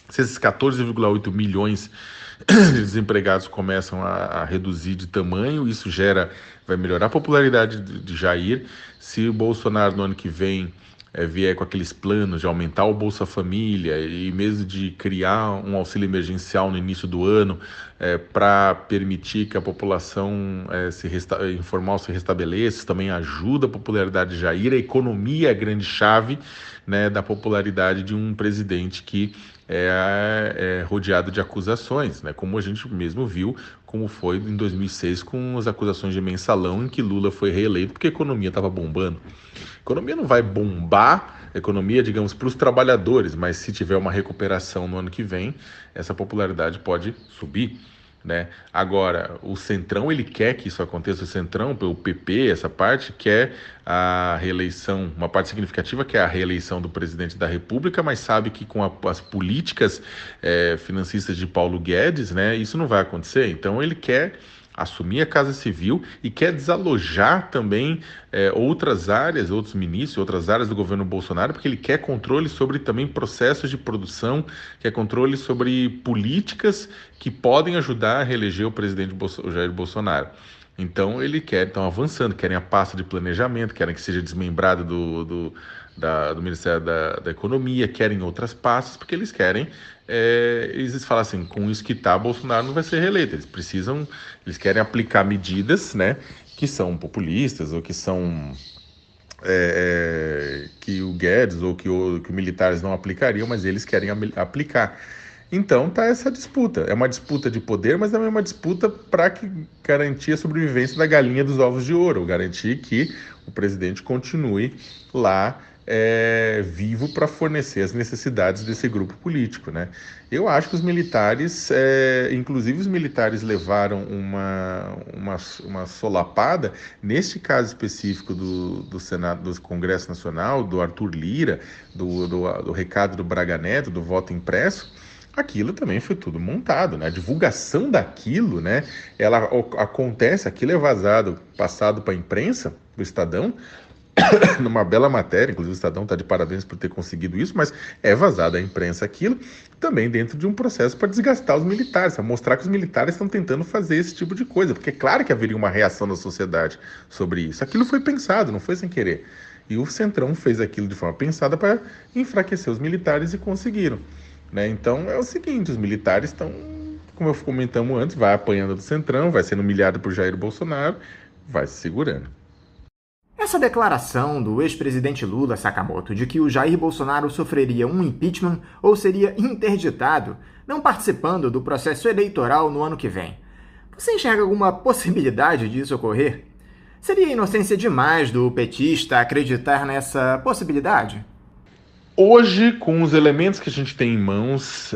se esses 14,8 milhões de desempregados começam a reduzir de tamanho, isso vai melhorar a popularidade de Jair. Se o Bolsonaro no ano que vem vier com aqueles planos de aumentar o Bolsa Família e mesmo de criar um auxílio emergencial no início do ano para permitir que a população informal se restabeleça, isso também ajuda a popularidade de Jair. A economia é a grande chave, né, da popularidade de um presidente que é rodeado de acusações, né, como a gente mesmo viu, como foi em 2006 com as acusações de mensalão em que Lula foi reeleito porque a economia estava bombando. A economia não vai bombar, a economia, digamos, para os trabalhadores, mas se tiver uma recuperação no ano que vem, essa popularidade pode subir, né? Agora, o Centrão, ele quer que isso aconteça. O Centrão, o PP, essa parte, quer a reeleição, uma parte significativa que é a reeleição do presidente da República, mas sabe que com as políticas financistas de Paulo Guedes, né, isso não vai acontecer. Então, ele quer assumir a Casa Civil e quer desalojar também outras áreas, outros ministros, outras áreas do governo Bolsonaro, porque ele quer controle sobre também processos de produção, quer controle sobre políticas que podem ajudar a reeleger o presidente Jair Bolsonaro. Então, estão avançando, querem a pasta de planejamento, querem que seja desmembrado do Ministério da Economia, querem outras pastas, porque eles querem, eles falam assim, com isso que Bolsonaro não vai ser reeleito. Eles querem aplicar medidas, né, que são populistas ou que são que o Guedes ou que os militares não aplicariam, mas eles querem aplicar. Então tá essa disputa. É uma disputa de poder, mas também é uma disputa para garantir a sobrevivência da galinha dos ovos de ouro, garantir que o presidente continue lá vivo para fornecer as necessidades desse grupo político, né? Eu acho que os militares, inclusive os militares levaram uma solapada, neste caso específico do Senado, do Congresso Nacional, do Arthur Lira, do recado do Braga Neto, do voto impresso. Aquilo também foi tudo montado, né? A divulgação daquilo, né? Ela acontece, aquilo é vazado, passado para a imprensa, do Estadão, numa bela matéria, inclusive o Estadão está de parabéns por ter conseguido isso, mas é vazado à imprensa aquilo, também dentro de um processo para desgastar os militares, para mostrar que os militares estão tentando fazer esse tipo de coisa, porque é claro que haveria uma reação da sociedade sobre isso. Aquilo foi pensado, não foi sem querer. E o Centrão fez aquilo de forma pensada para enfraquecer os militares e conseguiram. Né? Então é o seguinte, os militares estão, como comentamos antes, vai apanhando do Centrão, vai sendo humilhado por Jair Bolsonaro, vai se segurando. Essa declaração do ex-presidente Lula, Sakamoto, de que o Jair Bolsonaro sofreria um impeachment ou seria interditado, não participando do processo eleitoral no ano que vem, Você enxerga alguma possibilidade disso ocorrer? Seria inocência demais do petista acreditar nessa possibilidade? Hoje, com os elementos que a gente tem em mãos,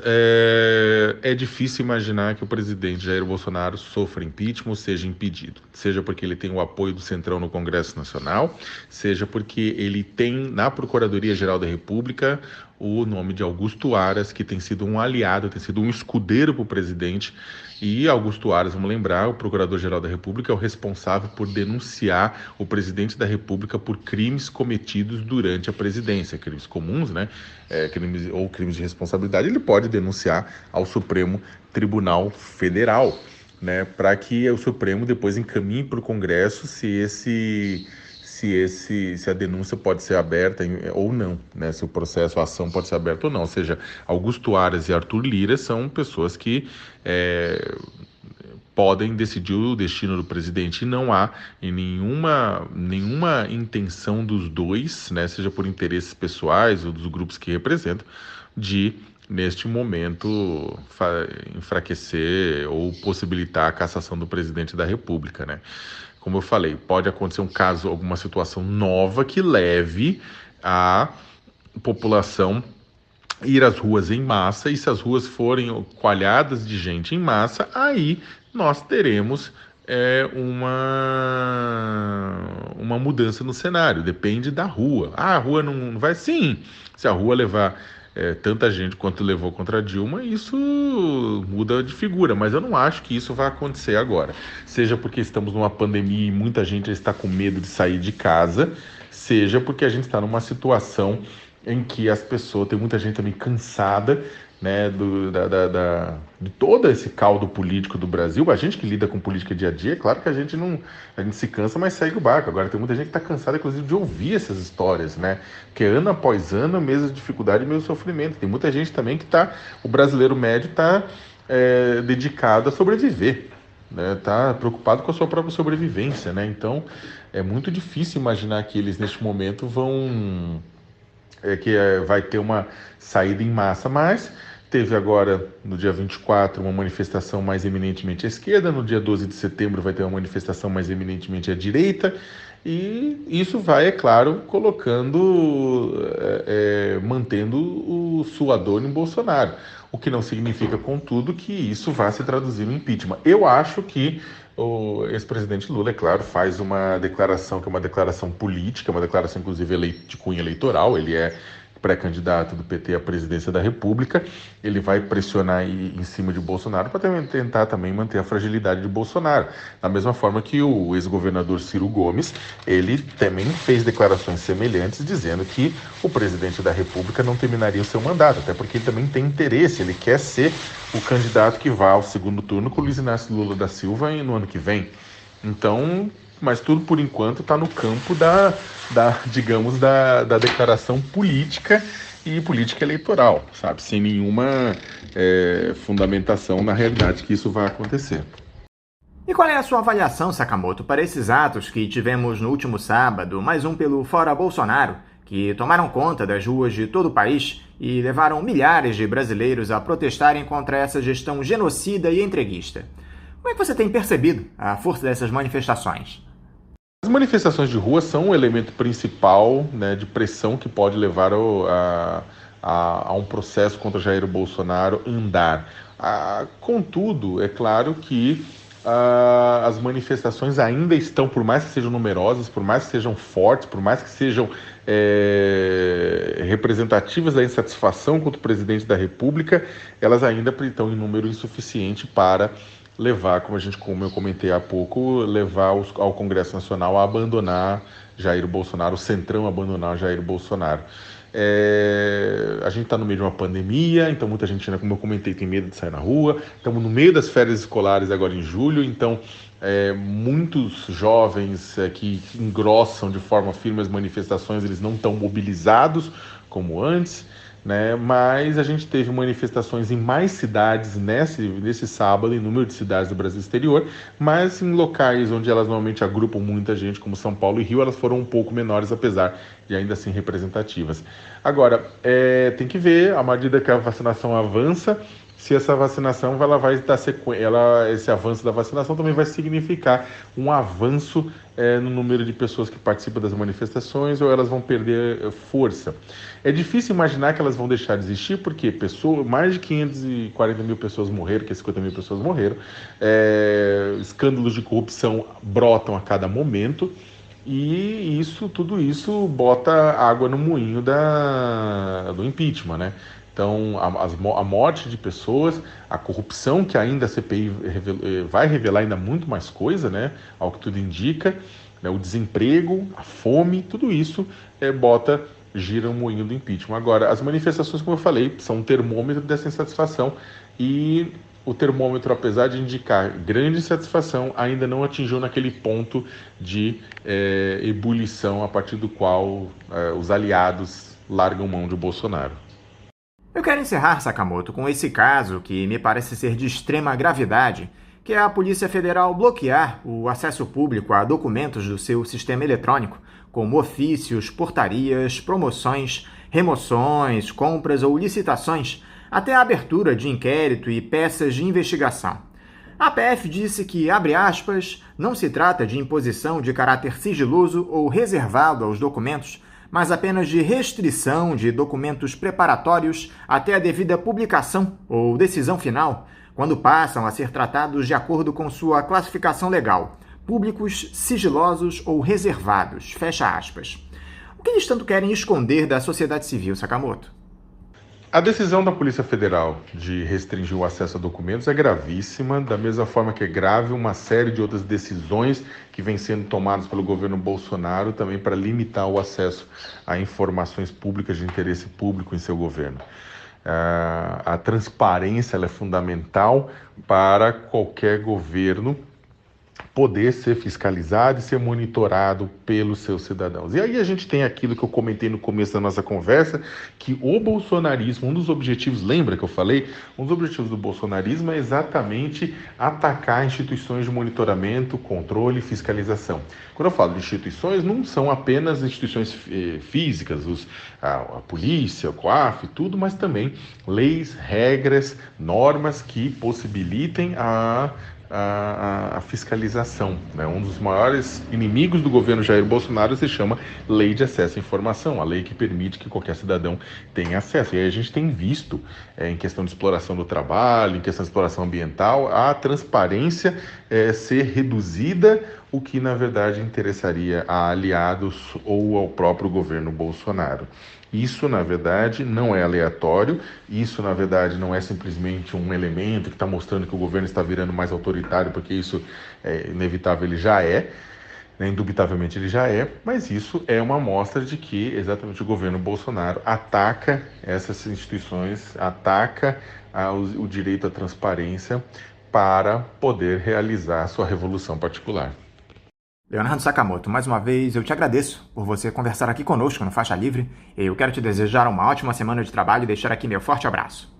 é difícil imaginar que o presidente Jair Bolsonaro sofra impeachment ou seja impedido. Seja porque ele tem o apoio do Centrão no Congresso Nacional, seja porque ele tem na Procuradoria-Geral da República o nome de Augusto Aras, que tem sido um aliado, tem sido um escudeiro para o presidente. E Augusto Aras, vamos lembrar, o Procurador-Geral da República é o responsável por denunciar o presidente da República por crimes cometidos durante a presidência, crimes comuns, né? Crimes de responsabilidade. Ele pode denunciar ao Supremo Tribunal Federal, né? Para que o Supremo depois encaminhe para o Congresso se a denúncia pode ser aberta ou não, né? Se o processo, a ação pode ser aberta ou não. Ou seja, Augusto Aras e Arthur Lira são pessoas que podem decidir o destino do presidente e não há nenhuma intenção dos dois, né? Seja por interesses pessoais ou dos grupos que representam, de, neste momento, enfraquecer ou possibilitar a cassação do presidente da República, né? Como eu falei, pode acontecer alguma situação nova que leve a população a ir às ruas em massa, e se as ruas forem coalhadas de gente em massa, aí nós teremos uma mudança no cenário. Depende da rua. A rua não vai? Sim, se a rua levar tanta gente quanto levou contra a Dilma, isso muda de figura, mas eu não acho que isso vai acontecer agora. Seja porque estamos numa pandemia e muita gente está com medo de sair de casa, seja porque a gente está numa situação em que as pessoas, tem muita gente também cansada, né, de todo esse caldo político do Brasil. A gente que lida com política dia a dia, claro que a gente se cansa, mas segue o barco. Agora tem muita gente que está cansada, inclusive, de ouvir essas histórias, né? Porque ano após ano, a mesma dificuldade e o mesmo sofrimento. Tem muita gente também que o brasileiro médio está dedicado a sobreviver, né? Está preocupado com a sua própria sobrevivência, né? Então, é muito difícil imaginar que eles, neste momento, vai ter uma saída em massa, mas teve agora, no dia 24, uma manifestação mais eminentemente à esquerda, no dia 12 de setembro vai ter uma manifestação mais eminentemente à direita, e isso vai, é claro, mantendo o suador em Bolsonaro, o que não significa, contudo, que isso vá se traduzir no impeachment. Eu acho que o ex-presidente Lula, é claro, faz uma declaração que é uma declaração política, uma declaração, inclusive, de cunho eleitoral. Ele é pré-candidato do PT à presidência da República. Ele vai pressionar em cima de Bolsonaro para tentar também manter a fragilidade de Bolsonaro. Da mesma forma que o ex-governador Ciro Gomes, ele também fez declarações semelhantes, dizendo que o presidente da República não terminaria o seu mandato, até porque ele também tem interesse, ele quer ser o candidato que vá ao segundo turno com o Luiz Inácio Lula da Silva no ano que vem. Então, mas tudo por enquanto está no campo digamos, da declaração política e política eleitoral, sabe? Sem nenhuma fundamentação na realidade que isso vai acontecer. E qual é a sua avaliação, Sakamoto, para esses atos que tivemos no último sábado, mais um pelo Fora Bolsonaro, que tomaram conta das ruas de todo o país e levaram milhares de brasileiros a protestarem contra essa gestão genocida e entreguista? Como é que você tem percebido a força dessas manifestações? As manifestações de rua são um elemento principal, né, de pressão que pode levar a um processo contra Jair Bolsonaro andar. Contudo, é claro que as manifestações ainda estão, por mais que sejam numerosas, por mais que sejam fortes, por mais que sejam representativas da insatisfação contra o presidente da República, elas ainda estão em número insuficiente para levar, como eu comentei há pouco, levar ao Congresso Nacional a abandonar Jair Bolsonaro, o Centrão abandonar Jair Bolsonaro. A gente está no meio de uma pandemia, então muita gente, como eu comentei, tem medo de sair na rua. Estamos no meio das férias escolares agora em julho, então muitos jovens que engrossam de forma firme as manifestações, eles não estão mobilizados como antes, né? Mas a gente teve manifestações em mais cidades nesse sábado, em número de cidades do Brasil exterior, mas em locais onde elas normalmente agrupam muita gente, como São Paulo e Rio, elas foram um pouco menores, apesar de ainda assim representativas. Agora, tem que ver, à medida que a vacinação avança, se essa vacinação ela vai dar esse avanço da vacinação também vai significar um avanço no número de pessoas que participam das manifestações, ou elas vão perder força. É difícil imaginar que elas vão deixar de existir, porque mais de 540 mil pessoas morreram, que 50 mil pessoas morreram, escândalos de corrupção brotam a cada momento, e tudo isso bota água no moinho do impeachment, né? Então, a morte de pessoas, a corrupção, que ainda a CPI vai revelar ainda muito mais coisa, né? Ao que tudo indica, né? O desemprego, a fome, tudo isso gira o moinho do impeachment. Agora, as manifestações, como eu falei, são um termômetro dessa insatisfação, e o termômetro, apesar de indicar grande satisfação, ainda não atingiu naquele ponto de ebulição a partir do qual os aliados largam mão de Bolsonaro. Eu quero encerrar, Sakamoto, com esse caso que me parece ser de extrema gravidade, que é a Polícia Federal bloquear o acesso público a documentos do seu sistema eletrônico, como ofícios, portarias, promoções, remoções, compras ou licitações, até a abertura de inquérito e peças de investigação. A PF disse que, abre aspas, não se trata de imposição de caráter sigiloso ou reservado aos documentos, mas apenas de restrição de documentos preparatórios até a devida publicação ou decisão final, quando passam a ser tratados de acordo com sua classificação legal, públicos, sigilosos ou reservados, fecha aspas. O que eles tanto querem esconder da sociedade civil, Sakamoto? A decisão da Polícia Federal de restringir o acesso a documentos é gravíssima, da mesma forma que é grave uma série de outras decisões que vêm sendo tomadas pelo governo Bolsonaro também para limitar o acesso a informações públicas de interesse público em seu governo. A transparência ela é fundamental para qualquer governo poder ser fiscalizado e ser monitorado pelos seus cidadãos. E aí a gente tem aquilo que eu comentei no começo da nossa conversa, que o bolsonarismo, um dos objetivos, lembra que eu falei? Um dos objetivos do bolsonarismo é exatamente atacar instituições de monitoramento, controle e fiscalização. Quando eu falo de instituições, não são apenas instituições físicas, a polícia, o COAF, tudo, mas também leis, regras, normas que possibilitem a fiscalização, né? Um dos maiores inimigos do governo Jair Bolsonaro se chama Lei de Acesso à Informação, a lei que permite que qualquer cidadão tenha acesso. E aí a gente tem visto, em questão de exploração do trabalho, em questão de exploração ambiental, a transparência ser reduzida, o que na verdade interessaria a aliados ou ao próprio governo Bolsonaro. Isso, na verdade, não é aleatório, isso, na verdade, não é simplesmente um elemento que está mostrando que o governo está virando mais autoritário, porque isso é inevitável, ele já é, né? Indubitavelmente ele já é, mas isso é uma amostra de que exatamente o governo Bolsonaro ataca essas instituições, ataca o direito à transparência para poder realizar a sua revolução particular. Leonardo Sakamoto, mais uma vez eu te agradeço por você conversar aqui conosco no Faixa Livre. Eu quero te desejar uma ótima semana de trabalho e deixar aqui meu forte abraço.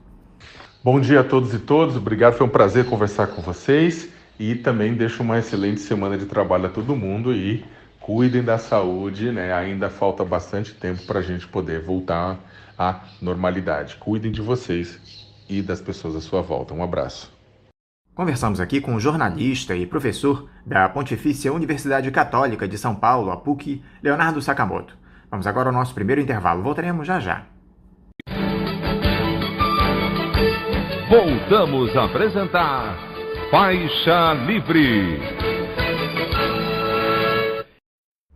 Bom dia a todos e todas, obrigado, foi um prazer conversar com vocês e também deixo uma excelente semana de trabalho a todo mundo e cuidem da saúde, né? Ainda falta bastante tempo para a gente poder voltar à normalidade. Cuidem de vocês e das pessoas à sua volta. Um abraço. Conversamos aqui com o jornalista e professor da Pontifícia Universidade Católica de São Paulo, a PUC, Leonardo Sakamoto. Vamos agora ao nosso primeiro intervalo. Voltaremos já já. Voltamos a apresentar Faixa Livre.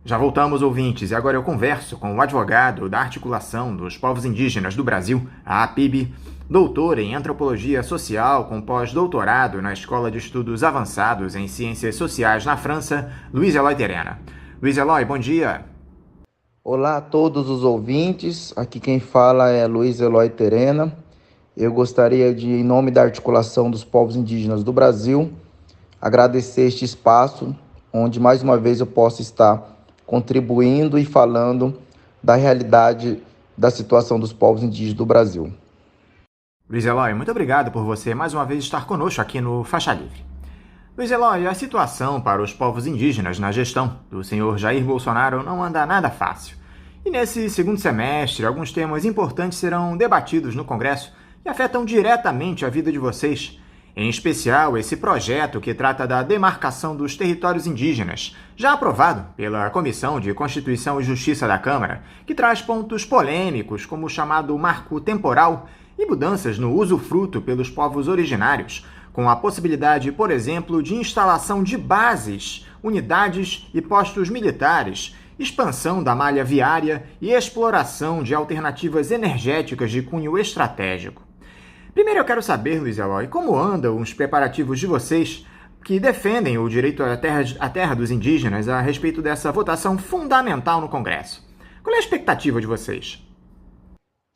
Já voltamos, ouvintes, e agora eu converso com o advogado da Articulação dos Povos Indígenas do Brasil, a APIB, doutor em Antropologia Social com pós-doutorado na Escola de Estudos Avançados em Ciências Sociais na França, Luiz Eloy Terena. Luiz Eloy, bom dia. Olá a todos os ouvintes, aqui quem fala é Luiz Eloy Terena. Eu gostaria de, em nome da Articulação dos Povos Indígenas do Brasil, agradecer este espaço, onde mais uma vez eu posso estar contribuindo e falando da realidade da situação dos povos indígenas do Brasil. Luiz Eloy, muito obrigado por você mais uma vez estar conosco aqui no Faixa Livre. Luiz Eloy, a situação para os povos indígenas na gestão do senhor Jair Bolsonaro não anda nada fácil. E nesse segundo semestre, alguns temas importantes serão debatidos no Congresso e afetam diretamente a vida de vocês. Em especial, esse projeto que trata da demarcação dos territórios indígenas, já aprovado pela Comissão de Constituição e Justiça da Câmara, que traz pontos polêmicos como o chamado marco temporal e mudanças no usufruto pelos povos originários, com a possibilidade, por exemplo, de instalação de bases, unidades e postos militares, expansão da malha viária e exploração de alternativas energéticas de cunho estratégico. Primeiro eu quero saber, Luiz Eloy, como andam os preparativos de vocês que defendem o direito à terra dos indígenas a respeito dessa votação fundamental no Congresso. Qual é a expectativa de vocês?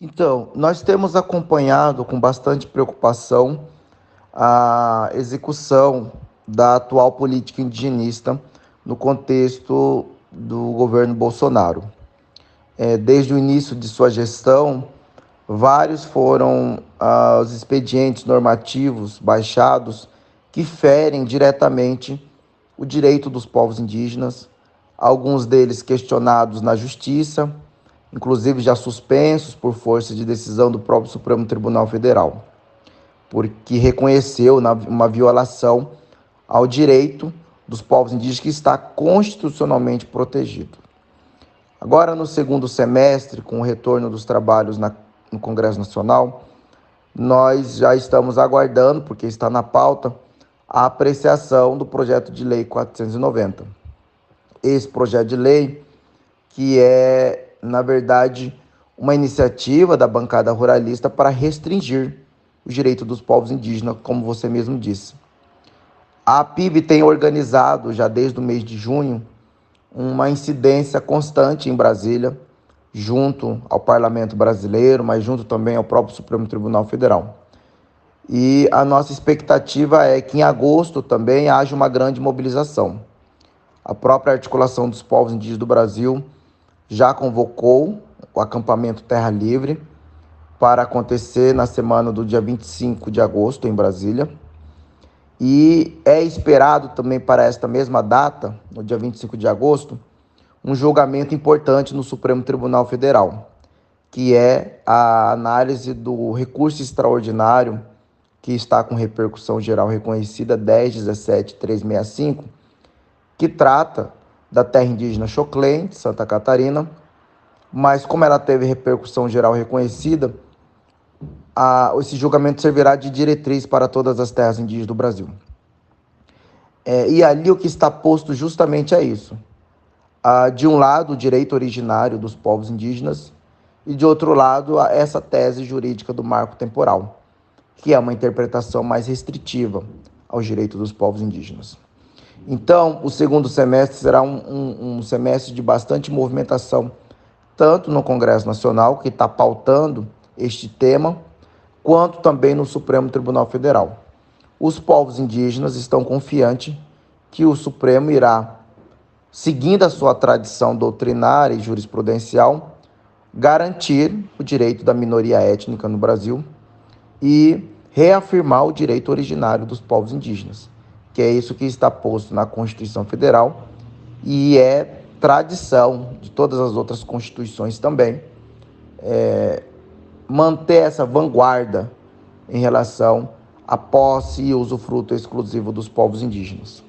Então, nós temos acompanhado com bastante preocupação a execução da atual política indigenista no contexto do governo Bolsonaro. Desde o início de sua gestão, vários foram os expedientes normativos baixados que ferem diretamente o direito dos povos indígenas, alguns deles questionados na justiça, inclusive já suspensos por força de decisão do próprio Supremo Tribunal Federal, porque reconheceu uma violação ao direito dos povos indígenas que está constitucionalmente protegido. Agora, no segundo semestre, com o retorno dos trabalhos no Congresso Nacional, nós já estamos aguardando, porque está na pauta, a apreciação do projeto de lei 490. Esse projeto de lei, que é, na verdade, uma iniciativa da bancada ruralista para restringir o direito dos povos indígenas, como você mesmo disse. A PIB tem organizado, já desde o mês de junho, uma incidência constante em Brasília, junto ao Parlamento Brasileiro, mas junto também ao próprio Supremo Tribunal Federal. E a nossa expectativa é que em agosto também haja uma grande mobilização. A própria Articulação dos Povos Indígenas do Brasil já convocou o acampamento Terra Livre para acontecer na semana do dia 25 de agosto, em Brasília. E é esperado também para esta mesma data, no dia 25 de agosto, um julgamento importante no Supremo Tribunal Federal, que é a análise do recurso extraordinário que está com repercussão geral reconhecida 10.17.365, que trata da terra indígena Xoclém, de Santa Catarina, mas como ela teve repercussão geral reconhecida, esse julgamento servirá de diretriz para todas as terras indígenas do Brasil. E ali o que está posto justamente é isso. De um lado, o direito originário dos povos indígenas e, de outro lado, essa tese jurídica do marco temporal, que é uma interpretação mais restritiva aos direitos dos povos indígenas. Então, o segundo semestre será um semestre de bastante movimentação, tanto no Congresso Nacional, que está pautando este tema, quanto também no Supremo Tribunal Federal. Os povos indígenas estão confiantes que o Supremo irá, seguindo a sua tradição doutrinária e jurisprudencial, garantir o direito da minoria étnica no Brasil e reafirmar o direito originário dos povos indígenas, que é isso que está posto na Constituição Federal e é tradição de todas as outras constituições também, manter essa vanguarda em relação à posse e usufruto exclusivo dos povos indígenas.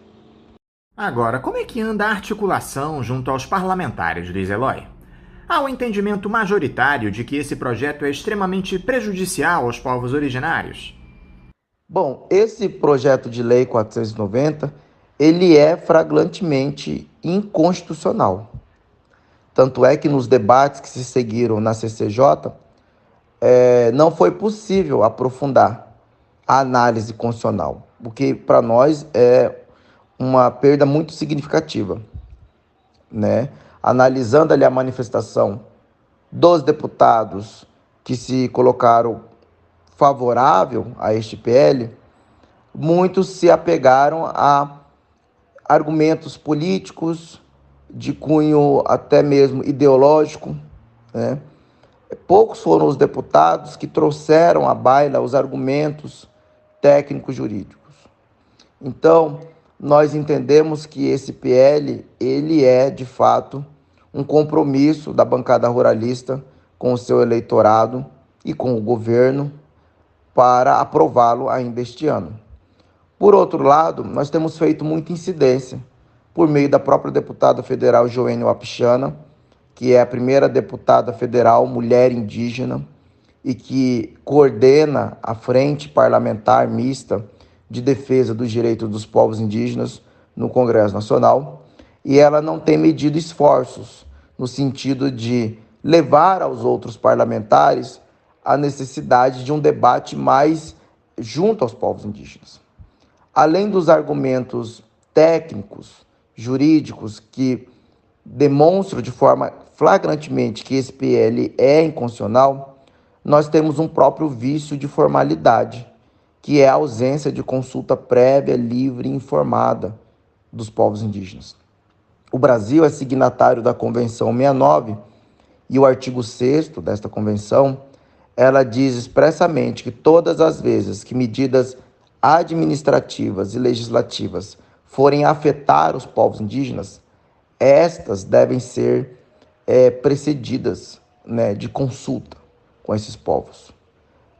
Agora, como é que anda a articulação junto aos parlamentares, Luiz Eloy? Há um entendimento majoritário de que esse projeto é extremamente prejudicial aos povos originários? Bom, esse projeto de lei 490, ele é flagrantemente inconstitucional. Tanto é que nos debates que se seguiram na CCJ, não foi possível aprofundar a análise constitucional, o que para nós é uma perda muito significativa, né? Analisando ali a manifestação dos deputados que se colocaram favorável a este PL, muitos se apegaram a argumentos políticos de cunho até mesmo ideológico, né? Poucos foram os deputados que trouxeram à baila os argumentos técnicos jurídicos. Então, nós entendemos que esse PL, ele é, de fato, um compromisso da bancada ruralista com o seu eleitorado e com o governo para aprová-lo ainda este ano. Por outro lado, nós temos feito muita incidência por meio da própria deputada federal Joênia Wapichana, que é a primeira deputada federal mulher indígena e que coordena a Frente Parlamentar Mista de Defesa dos Direitos dos Povos Indígenas no Congresso Nacional, e ela não tem medido esforços no sentido de levar aos outros parlamentares a necessidade de um debate mais junto aos povos indígenas. Além dos argumentos técnicos, jurídicos, que demonstram de forma flagrantemente que esse PL é inconstitucional, nós temos um próprio vício de formalidade, que é a ausência de consulta prévia, livre e informada dos povos indígenas. O Brasil é signatário da Convenção 69 e o artigo 6º desta convenção, ela diz expressamente que todas as vezes que medidas administrativas e legislativas forem afetar os povos indígenas, estas devem ser precedidas, de consulta com esses povos.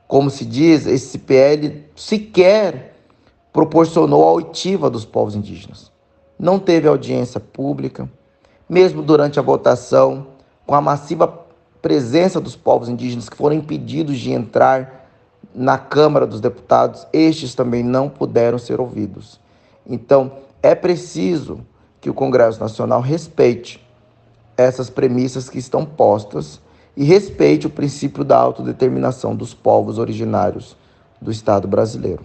Como se diz, esse PL sequer proporcionou a oitiva dos povos indígenas. Não teve audiência pública, mesmo durante a votação, com a massiva presença dos povos indígenas que foram impedidos de entrar na Câmara dos Deputados, estes também não puderam ser ouvidos. Então, é preciso que o Congresso Nacional respeite essas premissas que estão postas e respeite o princípio da autodeterminação dos povos originários do Estado brasileiro.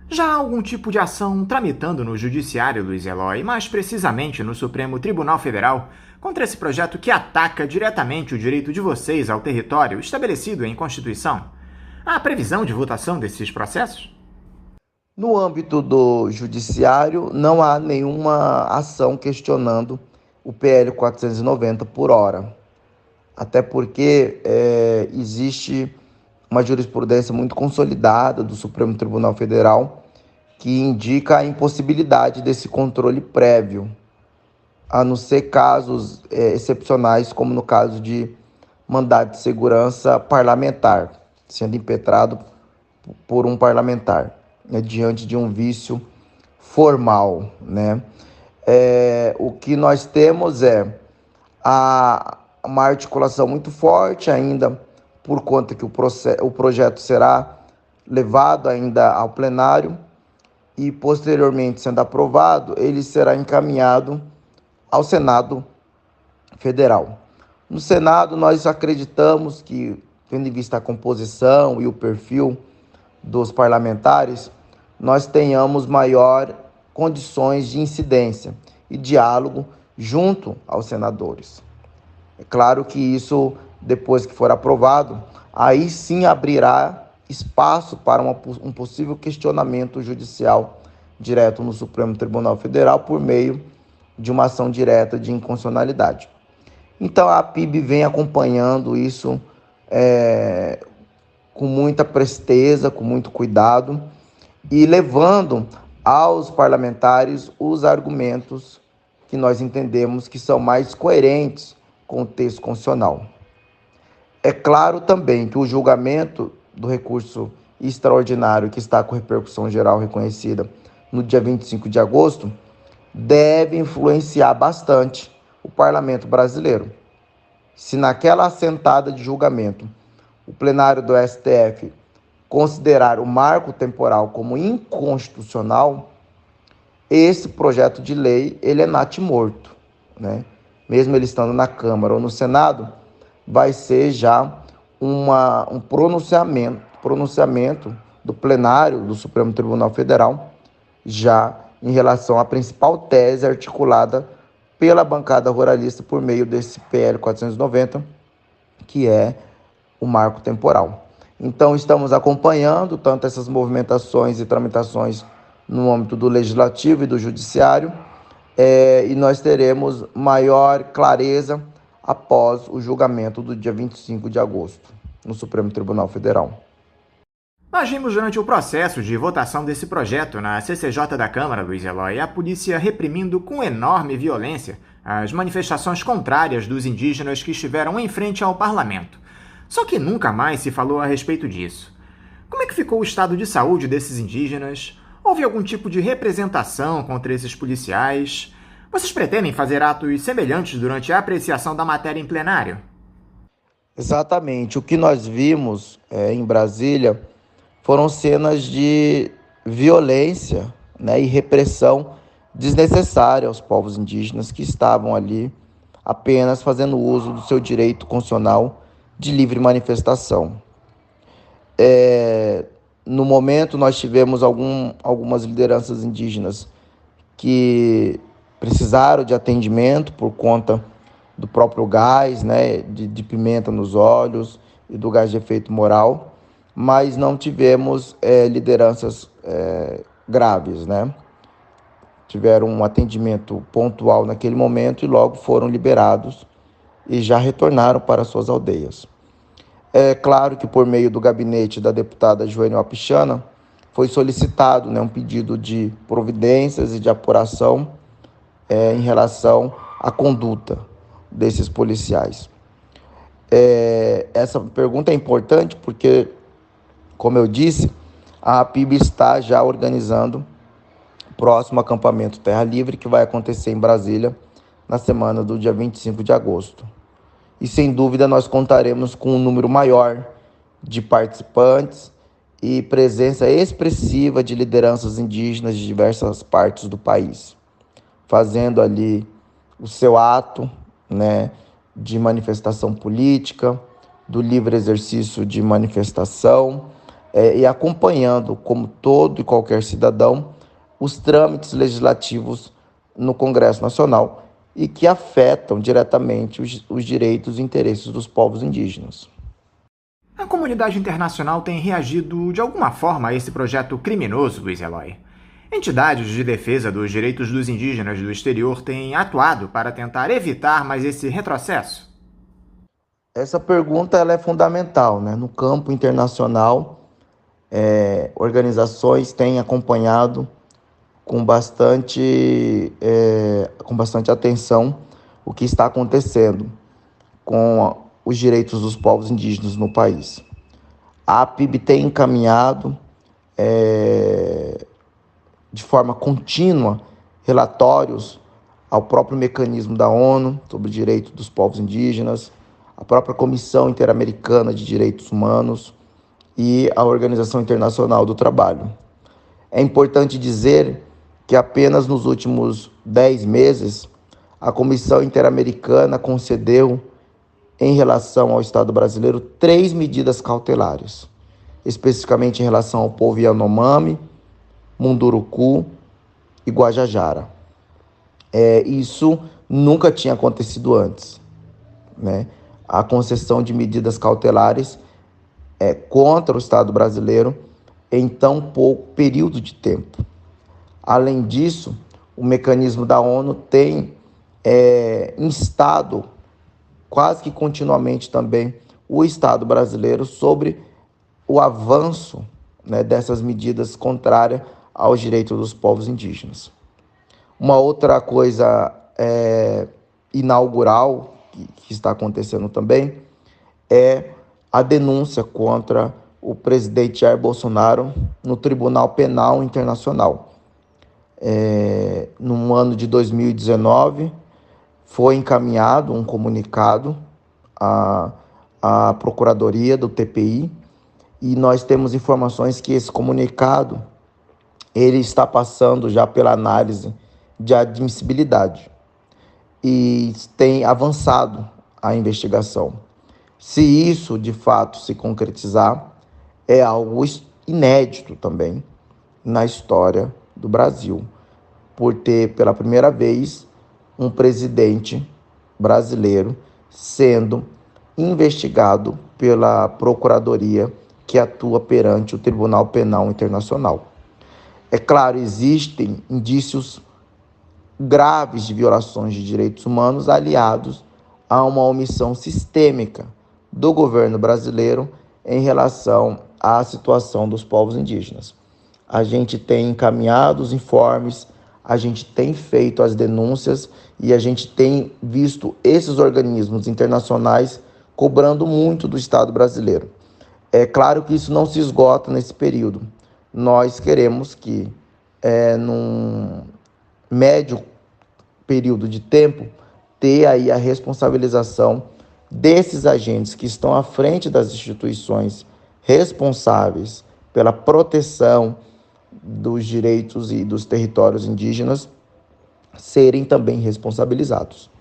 Já há algum tipo de ação tramitando no Judiciário, Luiz Eloy, mais precisamente no Supremo Tribunal Federal, contra esse projeto que ataca diretamente o direito de vocês ao território estabelecido em Constituição? Há previsão de votação desses processos? No âmbito do Judiciário, não há nenhuma ação questionando o PL 490 por hora. Até porque existe uma jurisprudência muito consolidada do Supremo Tribunal Federal que indica a impossibilidade desse controle prévio, a não ser casos excepcionais, como no caso de mandado de segurança parlamentar, sendo impetrado por um parlamentar, diante de um vício formal, o que nós temos é uma articulação muito forte ainda, por conta que o projeto será levado ainda ao plenário e, posteriormente, sendo aprovado, ele será encaminhado ao Senado Federal. No Senado, nós acreditamos que, tendo em vista a composição e o perfil dos parlamentares, nós tenhamos maior condições de incidência e diálogo junto aos senadores. É claro que isso, depois que for aprovado, aí sim abrirá espaço para um possível questionamento judicial direto no Supremo Tribunal Federal por meio de uma ação direta de inconstitucionalidade. Então a PIB vem acompanhando isso com muita presteza, com muito cuidado e levando aos parlamentares os argumentos que nós entendemos que são mais coerentes com o texto constitucional. É claro também que o julgamento do recurso extraordinário, que está com repercussão geral reconhecida no dia 25 de agosto, deve influenciar bastante o parlamento brasileiro. Se naquela assentada de julgamento o plenário do STF considerar o marco temporal como inconstitucional, esse projeto de lei ele é natimorto, Mesmo ele estando na Câmara ou no Senado, vai ser já um pronunciamento do plenário do Supremo Tribunal Federal, já em relação à principal tese articulada pela bancada ruralista por meio desse PL 490, que é o marco temporal. Então, estamos acompanhando tanto essas movimentações e tramitações no âmbito do Legislativo e do Judiciário, e nós teremos maior clareza após o julgamento do dia 25 de agosto, no Supremo Tribunal Federal. Nós vimos durante o processo de votação desse projeto na CCJ da Câmara, Luiz Eloy, a polícia reprimindo com enorme violência as manifestações contrárias dos indígenas que estiveram em frente ao parlamento. Só que nunca mais se falou a respeito disso. Como é que ficou o estado de saúde desses indígenas? Houve algum tipo de representação contra esses policiais? Vocês pretendem fazer atos semelhantes durante a apreciação da matéria em plenário? Exatamente. O que nós vimos em Brasília foram cenas de violência, né, e repressão desnecessária aos povos indígenas que estavam ali apenas fazendo uso do seu direito constitucional de livre manifestação. No momento, nós tivemos algumas lideranças indígenas que precisaram de atendimento por conta do próprio gás, né, de pimenta nos olhos e do gás de efeito moral, mas não tivemos lideranças graves, né? Tiveram um atendimento pontual naquele momento e logo foram liberados e já retornaram para suas aldeias. É claro que por meio do gabinete da deputada Joênia Wapichana foi solicitado, né, um pedido de providências e de apuração em relação à conduta desses policiais. Essa pergunta é importante porque, como eu disse, a APIB está já organizando o próximo acampamento Terra Livre, que vai acontecer em Brasília na semana do dia 25 de agosto. E, sem dúvida, nós contaremos com um número maior de participantes e presença expressiva de lideranças indígenas de diversas partes do país, fazendo ali o seu ato, né, de manifestação política, do livre exercício de manifestação e acompanhando, como todo e qualquer cidadão, os trâmites legislativos no Congresso Nacional e que afetam diretamente os direitos e interesses dos povos indígenas. A comunidade internacional tem reagido de alguma forma a esse projeto criminoso, Luiz Eloy? Entidades de defesa dos direitos dos indígenas do exterior têm atuado para tentar evitar mais esse retrocesso? Essa pergunta ela é fundamental, né? No campo internacional, organizações têm acompanhado com bastante atenção o que está acontecendo com os direitos dos povos indígenas no país. A APIB tem encaminhado de forma contínua relatórios ao próprio mecanismo da ONU sobre o direito dos povos indígenas, a própria Comissão Interamericana de Direitos Humanos e a Organização Internacional do Trabalho. É importante dizer que apenas nos últimos 10 meses, a Comissão Interamericana concedeu, em relação ao Estado brasileiro, 3 medidas cautelares, especificamente em relação ao povo Yanomami, Munduruku e Guajajara. Isso nunca tinha acontecido antes, né? A concessão de medidas cautelares contra o Estado brasileiro em tão pouco período de tempo. Além disso, o mecanismo da ONU tem instado quase que continuamente também o Estado brasileiro sobre o avanço, né, dessas medidas contrárias aos direitos dos povos indígenas. Uma outra coisa inaugural que está acontecendo também é a denúncia contra o presidente Jair Bolsonaro no Tribunal Penal Internacional. No ano de 2019, foi encaminhado um comunicado à Procuradoria do TPI e nós temos informações que esse comunicado ele está passando já pela análise de admissibilidade e tem avançado a investigação. Se isso, de fato, se concretizar, é algo inédito também na história do Brasil, por ter, pela primeira vez, um presidente brasileiro sendo investigado pela Procuradoria que atua perante o Tribunal Penal Internacional. É claro, existem indícios graves de violações de direitos humanos aliados a uma omissão sistêmica do governo brasileiro em relação à situação dos povos indígenas. A gente tem encaminhado os informes, a gente tem feito as denúncias e a gente tem visto esses organismos internacionais cobrando muito do Estado brasileiro. É claro que isso não se esgota nesse período. Nós queremos que, num médio período de tempo, ter aí a responsabilização desses agentes que estão à frente das instituições responsáveis pela proteção dos direitos e dos territórios indígenas serem também responsabilizados.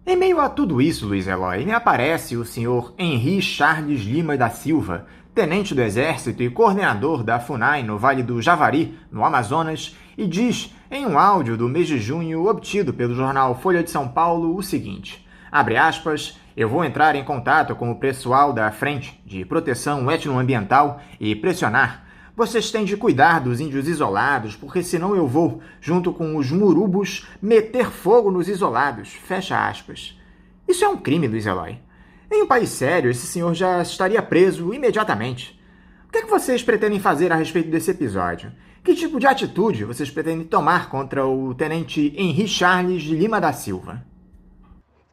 Em meio a tudo isso, Luiz Eloy, me aparece o senhor Henri Charles Lima da Silva, tenente do Exército e coordenador da FUNAI no Vale do Javari, no Amazonas, e diz, em um áudio do mês de junho obtido pelo jornal Folha de São Paulo, o seguinte, abre aspas, eu vou entrar em contato com o pessoal da Frente de Proteção Etnoambiental e pressionar. Vocês têm de cuidar dos índios isolados, porque senão eu vou, junto com os murubus, meter fogo nos isolados. Fecha aspas. Isso é um crime, Luiz Eloy. Em um país sério, esse senhor já estaria preso imediatamente. O que é que vocês pretendem fazer a respeito desse episódio? Que tipo de atitude vocês pretendem tomar contra o tenente Henri Charles de Lima da Silva?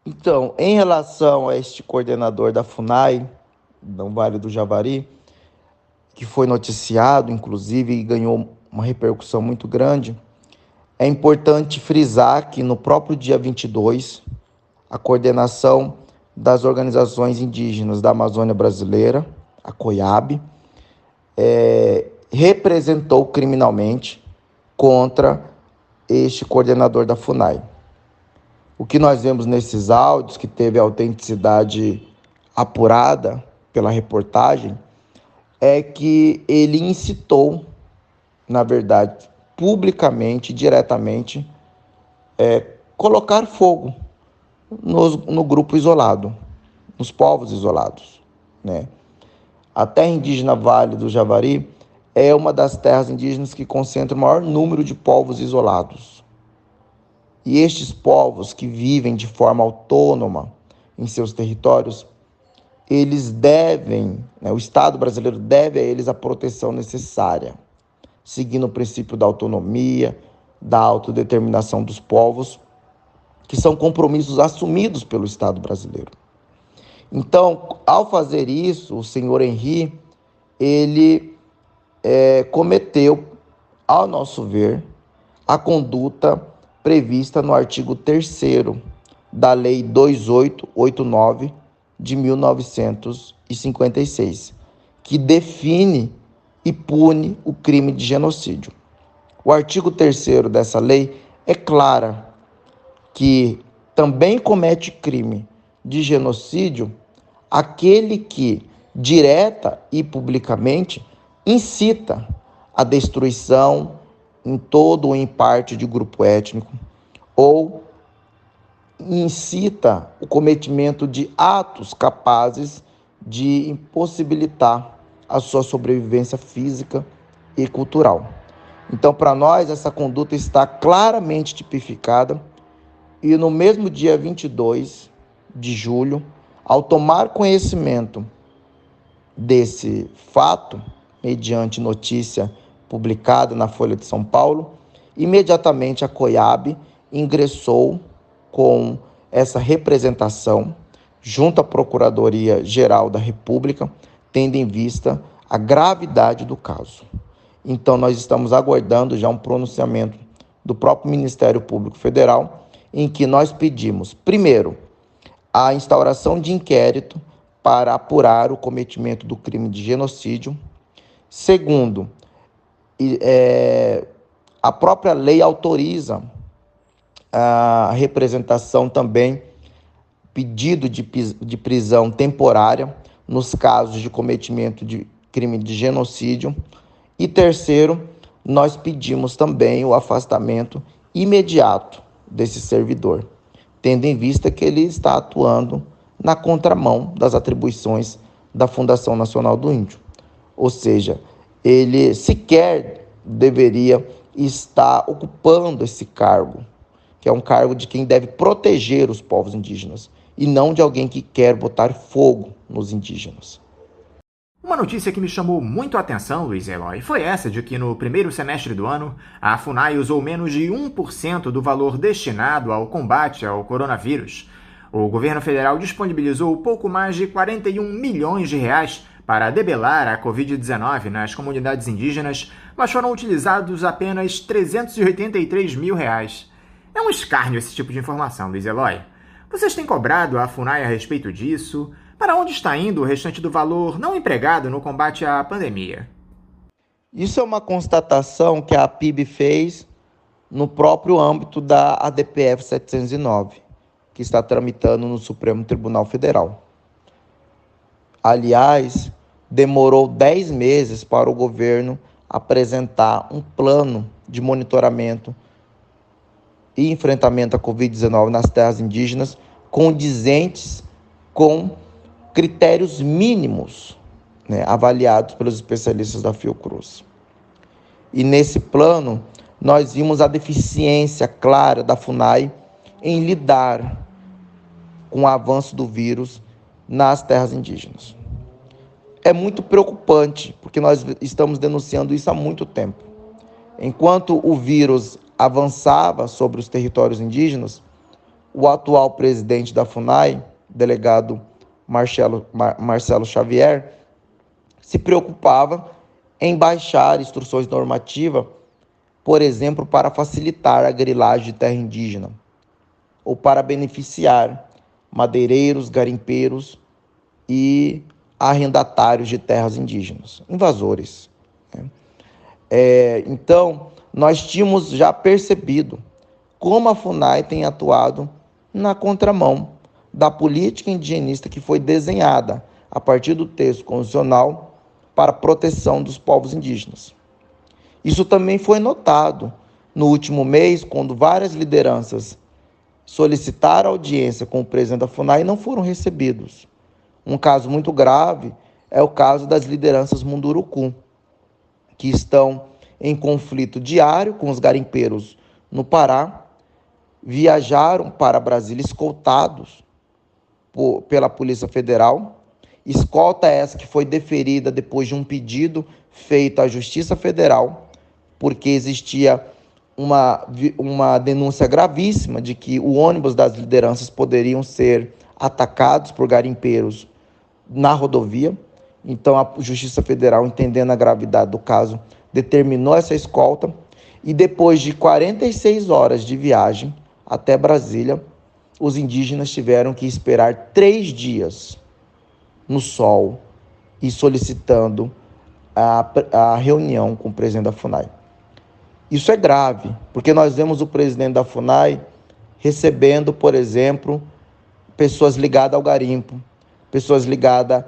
Então, em relação a este coordenador da FUNAI, do Vale do Javari, que foi noticiado, inclusive, e ganhou uma repercussão muito grande, é importante frisar que no próprio dia 22, a coordenação das organizações indígenas da Amazônia Brasileira, a COIAB, representou criminalmente contra este coordenador da FUNAI. O que nós vemos nesses áudios, que teve a autenticidade apurada pela reportagem, é que ele incitou, na verdade, publicamente, diretamente, colocar fogo no grupo isolado, nos povos isolados, né? A terra indígena Vale do Javari é uma das terras indígenas que concentra o maior número de povos isolados. E estes povos que vivem de forma autônoma em seus territórios, eles devem, o Estado brasileiro deve a eles a proteção necessária, seguindo o princípio da autonomia, da autodeterminação dos povos, que são compromissos assumidos pelo Estado brasileiro. Então, ao fazer isso, o senhor Henri, ele cometeu, ao nosso ver, a conduta prevista no artigo 3º da Lei 2889 de 1956, que define e pune o crime de genocídio. O artigo 3º dessa lei é clara que também comete crime de genocídio aquele que, direta e publicamente, incita a destruição em todo ou em parte de grupo étnico, ou incita o cometimento de atos capazes de impossibilitar a sua sobrevivência física e cultural. Então, para nós, essa conduta está claramente tipificada e no mesmo dia 22 de julho, ao tomar conhecimento desse fato, mediante notícia publicada na Folha de São Paulo, imediatamente a COIAB ingressou com essa representação junto à Procuradoria-Geral da República, tendo em vista a gravidade do caso. Então, nós estamos aguardando já um pronunciamento do próprio Ministério Público Federal, em que nós pedimos, primeiro, a instauração de inquérito para apurar o cometimento do crime de genocídio. Segundo, a própria lei autoriza a representação também, pedido de prisão temporária nos casos de cometimento de crime de genocídio. E terceiro, nós pedimos também o afastamento imediato desse servidor, tendo em vista que ele está atuando na contramão das atribuições da Fundação Nacional do Índio. Ou seja, ele sequer deveria estar ocupando esse cargo, que é um cargo de quem deve proteger os povos indígenas, e não de alguém que quer botar fogo nos indígenas. Uma notícia que me chamou muito a atenção, Luiz Eloy, foi essa de que no primeiro semestre do ano, a FUNAI usou menos de 1% do valor destinado ao combate ao coronavírus. O governo federal disponibilizou pouco mais de 41 milhões de reais para debelar a Covid-19 nas comunidades indígenas, mas foram utilizados apenas R$ 383 mil. É um escárnio esse tipo de informação, Luiz Eloy. Vocês têm cobrado a FUNAI a respeito disso? Para onde está indo o restante do valor não empregado no combate à pandemia? Isso é uma constatação que a PIB fez no próprio âmbito da ADPF 709, que está tramitando no Supremo Tribunal Federal. Aliás, demorou 10 meses para o governo apresentar um plano de monitoramento e enfrentamento à Covid-19 nas terras indígenas, condizentes com critérios mínimos, avaliados pelos especialistas da Fiocruz. E nesse plano, nós vimos a deficiência clara da FUNAI em lidar com o avanço do vírus nas terras indígenas. É muito preocupante, porque nós estamos denunciando isso há muito tempo. Enquanto o vírus avançava sobre os territórios indígenas, o atual presidente da FUNAI, delegado Marcelo Xavier, se preocupava em baixar instruções normativas, por exemplo, para facilitar a grilagem de terra indígena, ou para beneficiar madeireiros, garimpeiros e arrendatários de terras indígenas, invasores. Então, nós tínhamos já percebido como a FUNAI tem atuado na contramão da política indigenista que foi desenhada a partir do texto constitucional para a proteção dos povos indígenas. Isso também foi notado no último mês, quando várias lideranças solicitaram audiência com o presidente da FUNAI e não foram recebidos. Um caso muito grave é o caso das lideranças Munduruku, que estão em conflito diário com os garimpeiros no Pará, viajaram para Brasília escoltados pela Polícia Federal, escolta essa que foi deferida depois de um pedido feito à Justiça Federal, porque existia uma denúncia gravíssima de que o ônibus das lideranças poderiam ser atacados por garimpeiros na rodovia. Então, a Justiça Federal, entendendo a gravidade do caso, determinou essa escolta e depois de 46 horas de viagem até Brasília, os indígenas tiveram que esperar 3 dias no sol e solicitando a reunião com o presidente da FUNAI. Isso é grave, porque nós vemos o presidente da FUNAI recebendo, por exemplo, pessoas ligadas ao garimpo, pessoas ligadas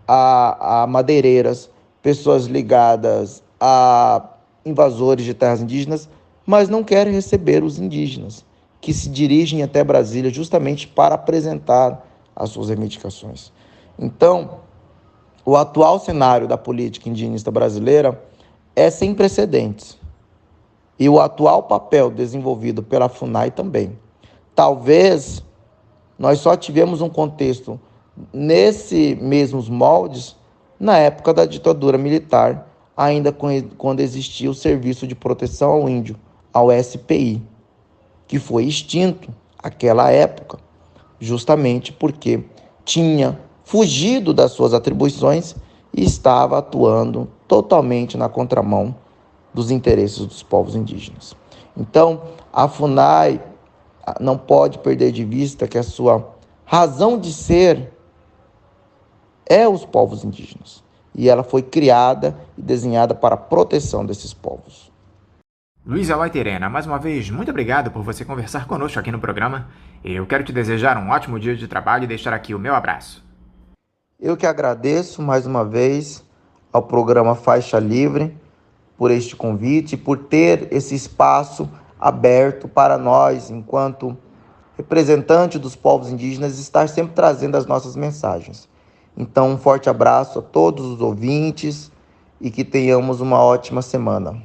a madeireiras, pessoas ligadas a invasores de terras indígenas, mas não quer receber os indígenas, que se dirigem até Brasília justamente para apresentar as suas reivindicações. Então, o atual cenário da política indigenista brasileira é sem precedentes. E o atual papel desenvolvido pela FUNAI também. Talvez nós só tivemos um contexto nesse mesmos moldes na época da ditadura militar, ainda quando existia o Serviço de Proteção ao Índio, ao SPI, que foi extinto naquela época, justamente porque tinha fugido das suas atribuições e estava atuando totalmente na contramão dos interesses dos povos indígenas. Então, a FUNAI não pode perder de vista que a sua razão de ser é os povos indígenas. E ela foi criada e desenhada para a proteção desses povos. Luiz Eloy Terena, mais uma vez, muito obrigado por você conversar conosco aqui no programa. Eu quero te desejar um ótimo dia de trabalho e deixar aqui o meu abraço. Eu que agradeço mais uma vez ao programa Faixa Livre por este convite, por ter esse espaço aberto para nós, enquanto representante dos povos indígenas, estar sempre trazendo as nossas mensagens. Então, um forte abraço a todos os ouvintes e que tenhamos uma ótima semana.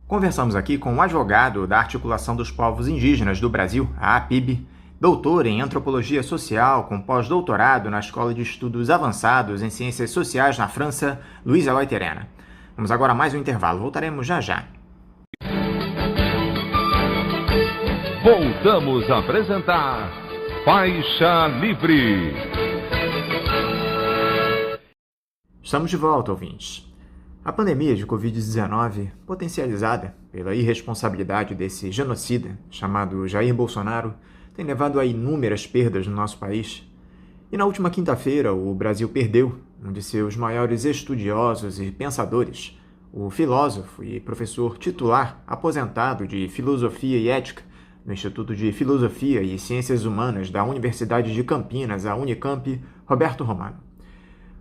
Conversamos aqui com um advogado da Articulação dos Povos Indígenas do Brasil, a APIB, doutor em Antropologia Social, com pós-doutorado na Escola de Estudos Avançados em Ciências Sociais na França, Luiz Eloy Terena. Vamos agora a mais um intervalo, voltaremos já já. Voltamos a apresentar Faixa Livre. Estamos de volta, ouvintes. A pandemia de Covid-19, potencializada pela irresponsabilidade desse genocida chamado Jair Bolsonaro, tem levado a inúmeras perdas no nosso país. E na última quinta-feira, o Brasil perdeu um de seus maiores estudiosos e pensadores, o filósofo e professor titular aposentado de Filosofia e Ética no Instituto de Filosofia e Ciências Humanas da Universidade de Campinas, a Unicamp, Roberto Romano.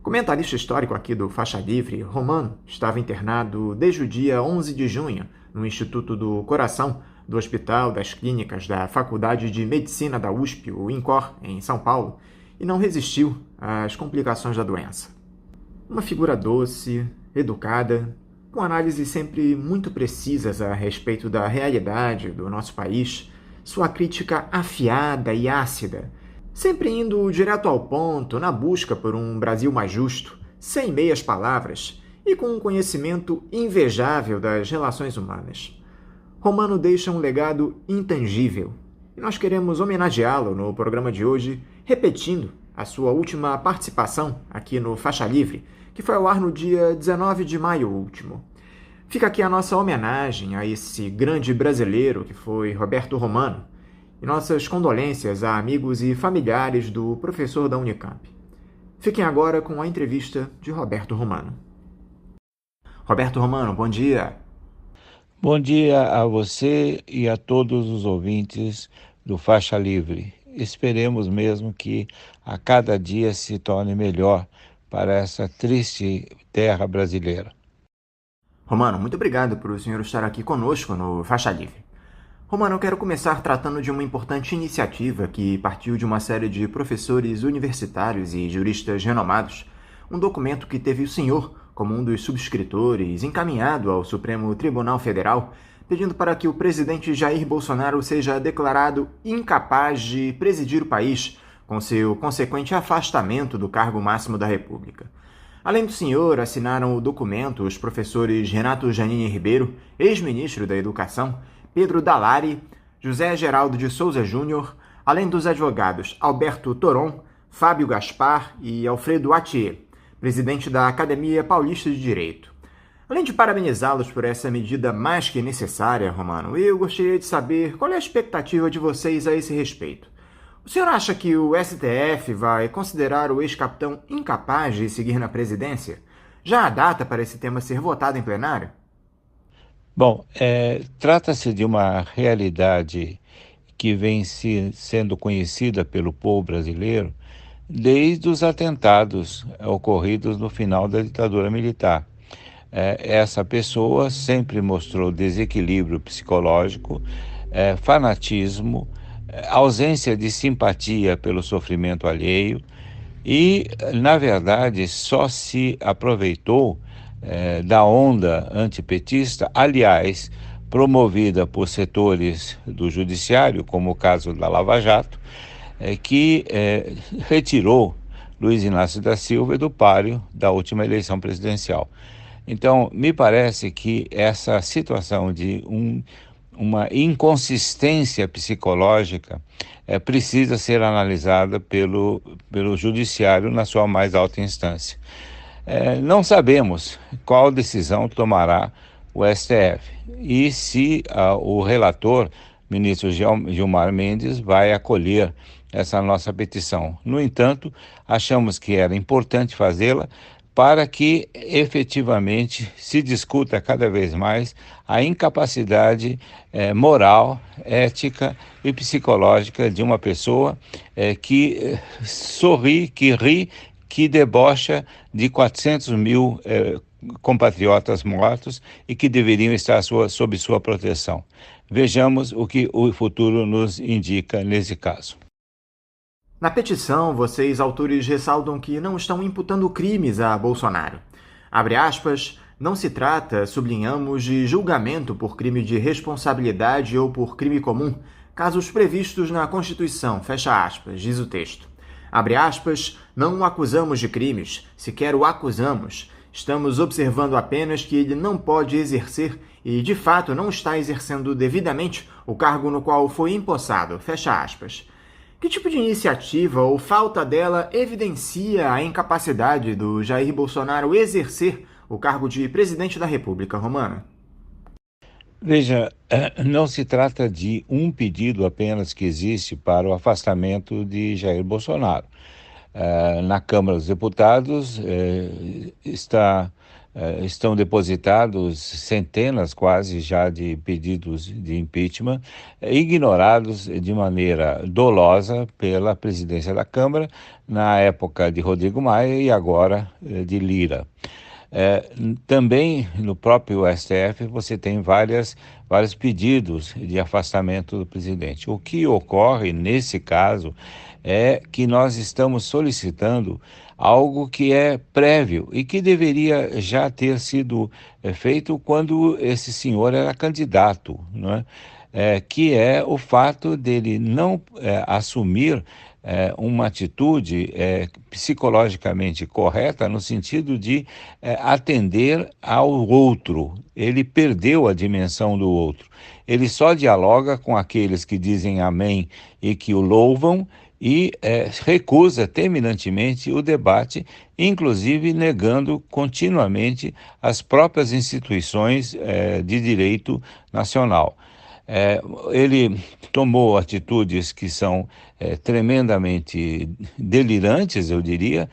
Comentarista histórico aqui do Faixa Livre, Romano estava internado desde o dia 11 de junho no Instituto do Coração do Hospital das Clínicas da Faculdade de Medicina da USP, o INCOR, em São Paulo, e não resistiu às complicações da doença. Uma figura doce, educada, com análises sempre muito precisas a respeito da realidade do nosso país, sua crítica afiada e ácida, sempre indo direto ao ponto na busca por um Brasil mais justo, sem meias palavras e com um conhecimento invejável das relações humanas. Romano deixa um legado intangível e nós queremos homenageá-lo no programa de hoje, repetindo a sua última participação aqui no Faixa Livre, que foi ao ar no dia 19 de maio último. Fica aqui a nossa homenagem a esse grande brasileiro que foi Roberto Romano e nossas condolências a amigos e familiares do professor da Unicamp. Fiquem agora com a entrevista de Roberto Romano. Roberto Romano, bom dia. Bom dia a você e a todos os ouvintes do Faixa Livre. Esperemos mesmo que a cada dia se torne melhor para essa triste terra brasileira. Romano, muito obrigado por o senhor estar aqui conosco no Faixa Livre. Romano, eu quero começar tratando de uma importante iniciativa que partiu de uma série de professores universitários e juristas renomados, um documento que teve o senhor como um dos subscritores encaminhado ao Supremo Tribunal Federal, pedindo para que o presidente Jair Bolsonaro seja declarado incapaz de presidir o país, com seu consequente afastamento do cargo máximo da República. Além do senhor, assinaram o documento os professores Renato Janine Ribeiro, ex-ministro da Educação, Pedro Dalari, José Geraldo de Souza Júnior, além dos advogados Alberto Toron, Fábio Gaspar e Alfredo Atier, presidente da Academia Paulista de Direito. Além de parabenizá-los por essa medida mais que necessária, Romano, eu gostaria de saber qual é a expectativa de vocês a esse respeito. O senhor acha que o STF vai considerar o ex-capitão incapaz de seguir na presidência? Já há data para esse tema ser votado em plenário? Bom, trata-se de uma realidade que vem sendo conhecida pelo povo brasileiro desde os atentados ocorridos no final da ditadura militar. Essa pessoa sempre mostrou desequilíbrio psicológico, fanatismo, ausência de simpatia pelo sofrimento alheio e, na verdade, só se aproveitou da onda antipetista, aliás, promovida por setores do judiciário, como o caso da Lava Jato, que retirou Luiz Inácio da Silva do páreo da última eleição presidencial. Então, me parece que essa situação de uma inconsistência psicológica precisa ser analisada pelo judiciário na sua mais alta instância. Não sabemos qual decisão tomará o STF e se o relator, ministro Gilmar Mendes, vai acolher essa nossa petição. No entanto, achamos que era importante fazê-la para que efetivamente se discuta cada vez mais a incapacidade moral, ética e psicológica de uma pessoa que sorri, que ri, que debocha de 400 mil compatriotas mortos e que deveriam estar sob sua proteção. Vejamos o que o futuro nos indica nesse caso. Na petição, vocês, autores, ressaltam que não estão imputando crimes a Bolsonaro. Abre aspas, não se trata, sublinhamos, de julgamento por crime de responsabilidade ou por crime comum, casos previstos na Constituição, fecha aspas, diz o texto. Abre aspas, não o acusamos de crimes, sequer o acusamos. Estamos observando apenas que ele não pode exercer e, de fato, não está exercendo devidamente o cargo no qual foi empossado, fecha aspas. Que tipo de iniciativa ou falta dela evidencia a incapacidade do Jair Bolsonaro exercer o cargo de presidente da República, Romano? Veja, não se trata de um pedido apenas que existe para o afastamento de Jair Bolsonaro. Na Câmara dos Deputados estão depositados centenas quase já de pedidos de impeachment, ignorados de maneira dolosa pela presidência da Câmara, na época de Rodrigo Maia e agora de Lira. Também no próprio STF você tem vários pedidos de afastamento do presidente. O que ocorre nesse caso é que nós estamos solicitando algo que é prévio e que deveria já ter sido feito quando esse senhor era candidato, não é? Que é o fato dele não assumir uma atitude psicologicamente correta no sentido de atender ao outro. Ele perdeu a dimensão do outro. Ele só dialoga com aqueles que dizem amém e que o louvam e recusa terminantemente o debate, inclusive negando continuamente as próprias instituições de direito nacional. Ele tomou atitudes que são tremendamente delirantes, eu diria,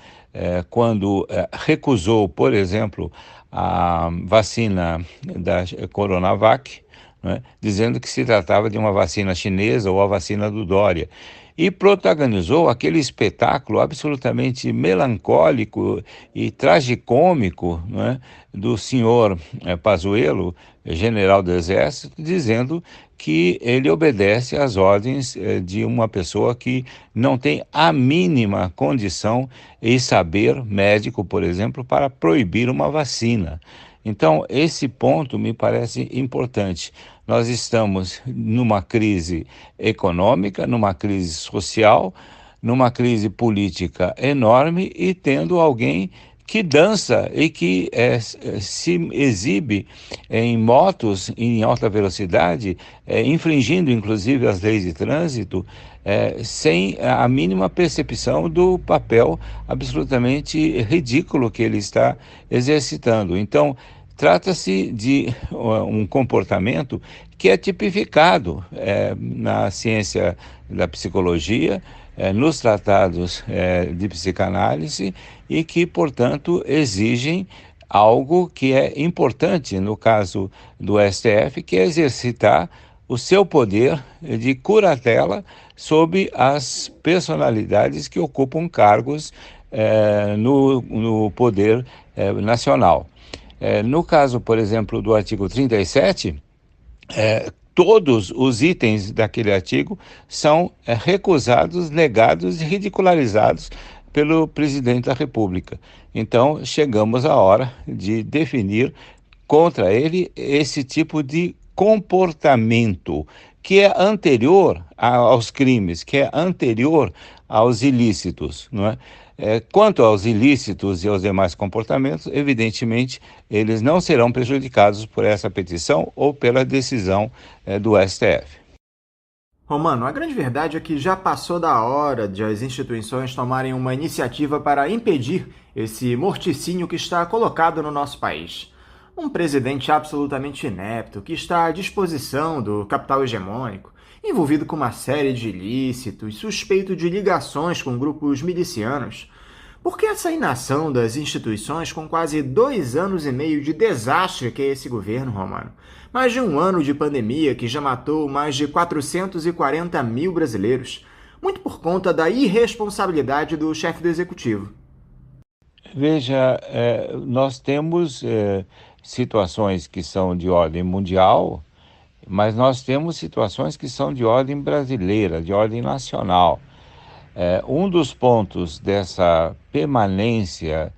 quando recusou, por exemplo, a vacina da Coronavac, né, dizendo que se tratava de uma vacina chinesa ou a vacina do Dória. E protagonizou aquele espetáculo absolutamente melancólico e tragicômico, né, do senhor Pazuello, general do Exército, dizendo que ele obedece às ordens de uma pessoa que não tem a mínima condição e saber médico, por exemplo, para proibir uma vacina. Então, esse ponto me parece importante. Nós estamos numa crise econômica, numa crise social, numa crise política enorme e tendo alguém que dança e que se exibe em motos em alta velocidade, infringindo inclusive as leis de trânsito, sem a mínima percepção do papel absolutamente ridículo que ele está exercitando. Então, trata-se de um comportamento que é tipificado na ciência da psicologia, nos tratados de psicanálise e que, portanto, exigem algo que é importante no caso do STF, que é exercitar o seu poder de curatela sobre as personalidades que ocupam cargos no poder nacional. No caso, por exemplo, do artigo 37, todos os itens daquele artigo são recusados, negados e ridicularizados pelo presidente da República. Então, chegamos à hora de definir contra ele esse tipo de comportamento que é anterior aos crimes, que é anterior aos ilícitos, não é? Quanto aos ilícitos e aos demais comportamentos, evidentemente, eles não serão prejudicados por essa petição ou pela decisão do STF. Romano, a grande verdade é que já passou da hora de as instituições tomarem uma iniciativa para impedir esse morticínio que está colocado no nosso país. Um presidente absolutamente inepto, que está à disposição do capital hegemônico, envolvido com uma série de ilícitos, suspeito de ligações com grupos milicianos. Por que essa inação das instituições com quase 2 anos e meio de desastre que é esse governo, Romano? Mais de 1 ano de pandemia que já matou mais de 440 mil brasileiros, muito por conta da irresponsabilidade do chefe do executivo. Veja, nós temos situações que são de ordem mundial, mas nós temos situações que são de ordem brasileira, de ordem nacional. Um dos pontos dessa permanência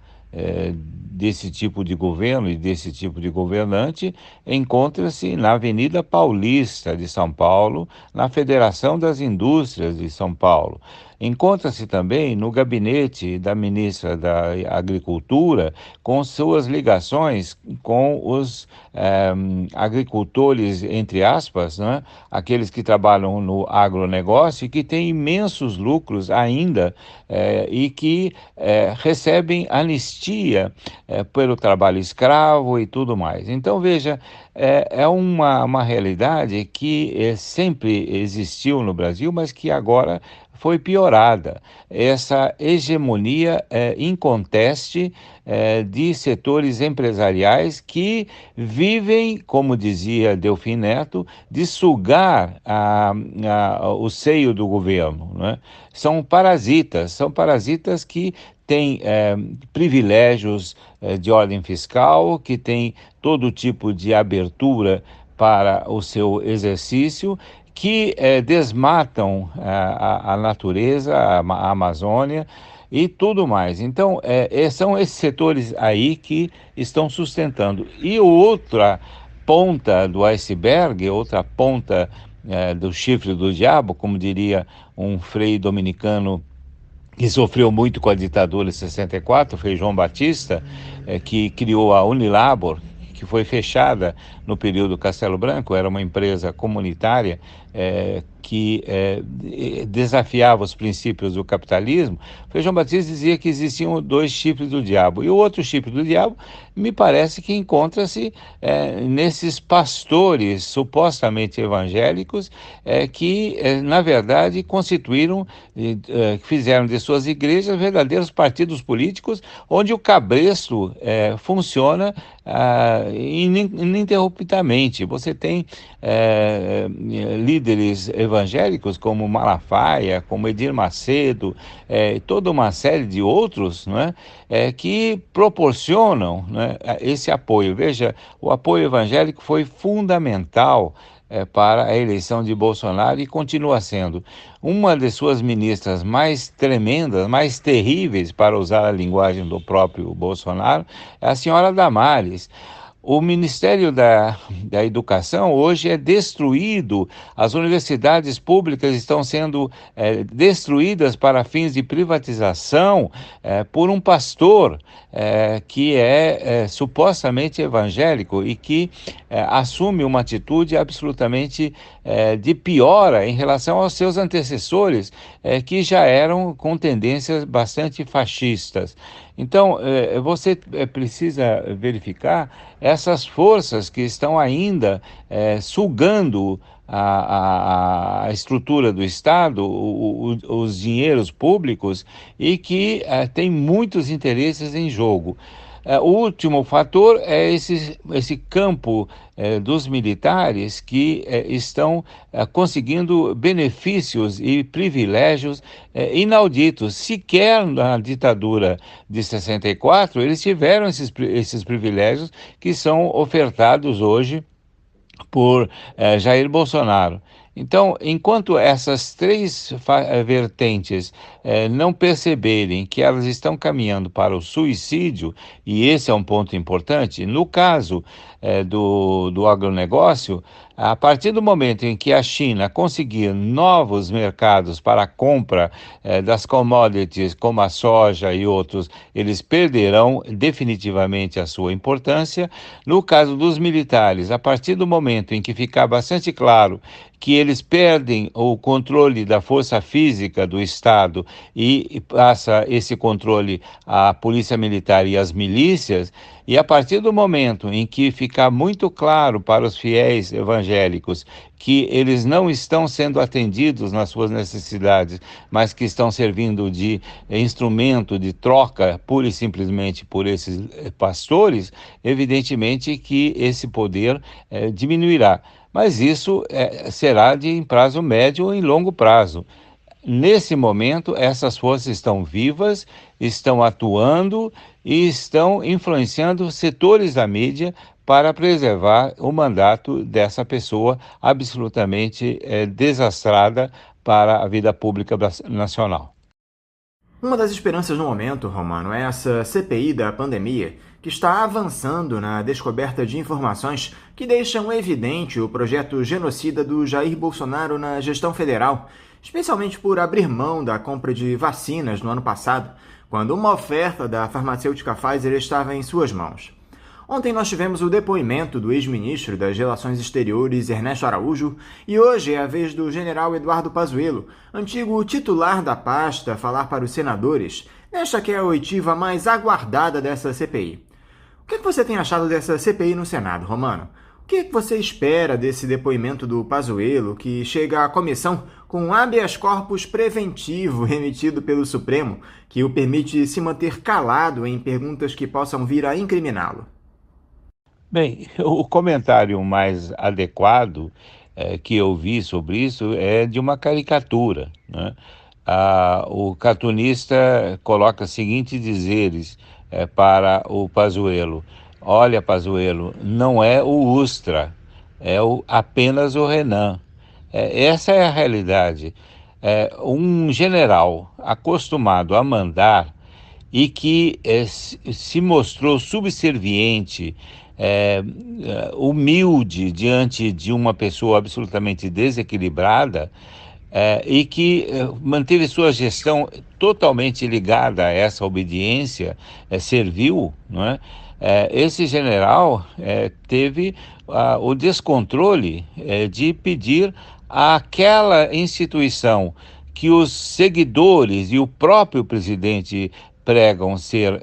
desse tipo de governo e desse tipo de governante encontra-se na Avenida Paulista de São Paulo, na Federação das Indústrias de São Paulo. encontra-se também no gabinete da ministra da Agricultura, com suas ligações com os agricultores, entre aspas, né? Aqueles que trabalham no agronegócio e que têm imensos lucros ainda e que recebem anistia pelo trabalho escravo e tudo mais. Então, veja, é uma realidade que sempre existiu no Brasil, mas que agora foi piorada. Essa hegemonia inconteste de setores empresariais que vivem, como dizia Delfim Neto, de sugar o seio do governo, né? São parasitas que têm privilégios de ordem fiscal, que têm todo tipo de abertura para o seu exercício, que desmatam a natureza, a Amazônia e tudo mais. Então, são esses setores aí que estão sustentando. E outra ponta do iceberg, outra ponta do chifre do diabo, como diria um frei dominicano que sofreu muito com a ditadura de 64, foi João Batista, que criou a Unilabor, que foi fechada no período Castelo Branco, era uma empresa comunitária que desafiava os princípios do capitalismo. João Batista dizia que existiam dois chifres do diabo, e o outro chifre do diabo me parece que encontra-se nesses pastores supostamente evangélicos que, na verdade, constituíram, fizeram de suas igrejas verdadeiros partidos políticos, onde o cabresto funciona ininterruptamente. Você tem líderes evangélicos como Malafaia, como Edir Macedo, toda uma série de outros, né, que proporcionam, né, esse apoio. Veja, o apoio evangélico foi fundamental para a eleição de Bolsonaro e continua sendo. Uma de suas ministras mais tremendas, mais terríveis, para usar a linguagem do próprio Bolsonaro, é a senhora Damares. O Ministério da Educação hoje é destruído, as universidades públicas estão sendo destruídas para fins de privatização por um pastor que é supostamente evangélico e que assume uma atitude absolutamente de piora em relação aos seus antecessores, que já eram com tendências bastante fascistas. Então, você precisa verificar essas forças que estão ainda sugando a estrutura do Estado, os dinheiros públicos, e que tem muitos interesses em jogo. O último fator é esse campo dos militares que estão conseguindo benefícios e privilégios inauditos. Sequer na ditadura de 64 eles tiveram esses privilégios que são ofertados hoje por Jair Bolsonaro. Então, enquanto essas três vertentes não perceberem que elas estão caminhando para o suicídio, e esse é um ponto importante, no caso do agronegócio, a partir do momento em que a China conseguir novos mercados para a compra das commodities, como a soja e outros, eles perderão definitivamente a sua importância. No caso dos militares, a partir do momento em que ficar bastante claro que eles perdem o controle da força física do Estado e passa esse controle à polícia militar e às milícias, e a partir do momento em que ficar muito claro para os fiéis evangélicos que eles não estão sendo atendidos nas suas necessidades, mas que estão servindo de instrumento de troca pura e simplesmente por esses pastores, evidentemente que esse poder diminuirá. Mas isso será em prazo médio ou em longo prazo. Nesse momento, essas forças estão vivas, estão atuando e estão influenciando setores da mídia para preservar o mandato dessa pessoa absolutamente desastrada para a vida pública nacional. Uma das esperanças no momento, Romano, é essa CPI da pandemia, que está avançando na descoberta de informações que deixam evidente o projeto genocida do Jair Bolsonaro na gestão federal especialmente por abrir mão da compra de vacinas no ano passado, quando uma oferta da farmacêutica Pfizer estava em suas mãos. Ontem nós tivemos o depoimento do ex-ministro das Relações Exteriores, Ernesto Araújo, e hoje é a vez do general Eduardo Pazuello, antigo titular da pasta, falar para os senadores, nesta que é a oitiva mais aguardada dessa CPI. O que você tem achado dessa CPI no Senado, Romano? O que você espera desse depoimento do Pazuello, que chega à comissão com um habeas corpus preventivo remetido pelo Supremo, que o permite se manter calado em perguntas que possam vir a incriminá-lo? Bem, o comentário mais adequado que eu vi sobre isso é de uma caricatura, né? O cartunista coloca os seguintes dizeres para o Pazuello: olha, Pazuello, não é o Ustra, apenas o Renan. Essa é a realidade. Um general acostumado a mandar e que se mostrou subserviente, humilde diante de uma pessoa absolutamente desequilibrada, e que manteve sua gestão totalmente ligada a essa obediência servil, não é? Esse general teve o descontrole de pedir àquela instituição que os seguidores e o próprio presidente pregam ser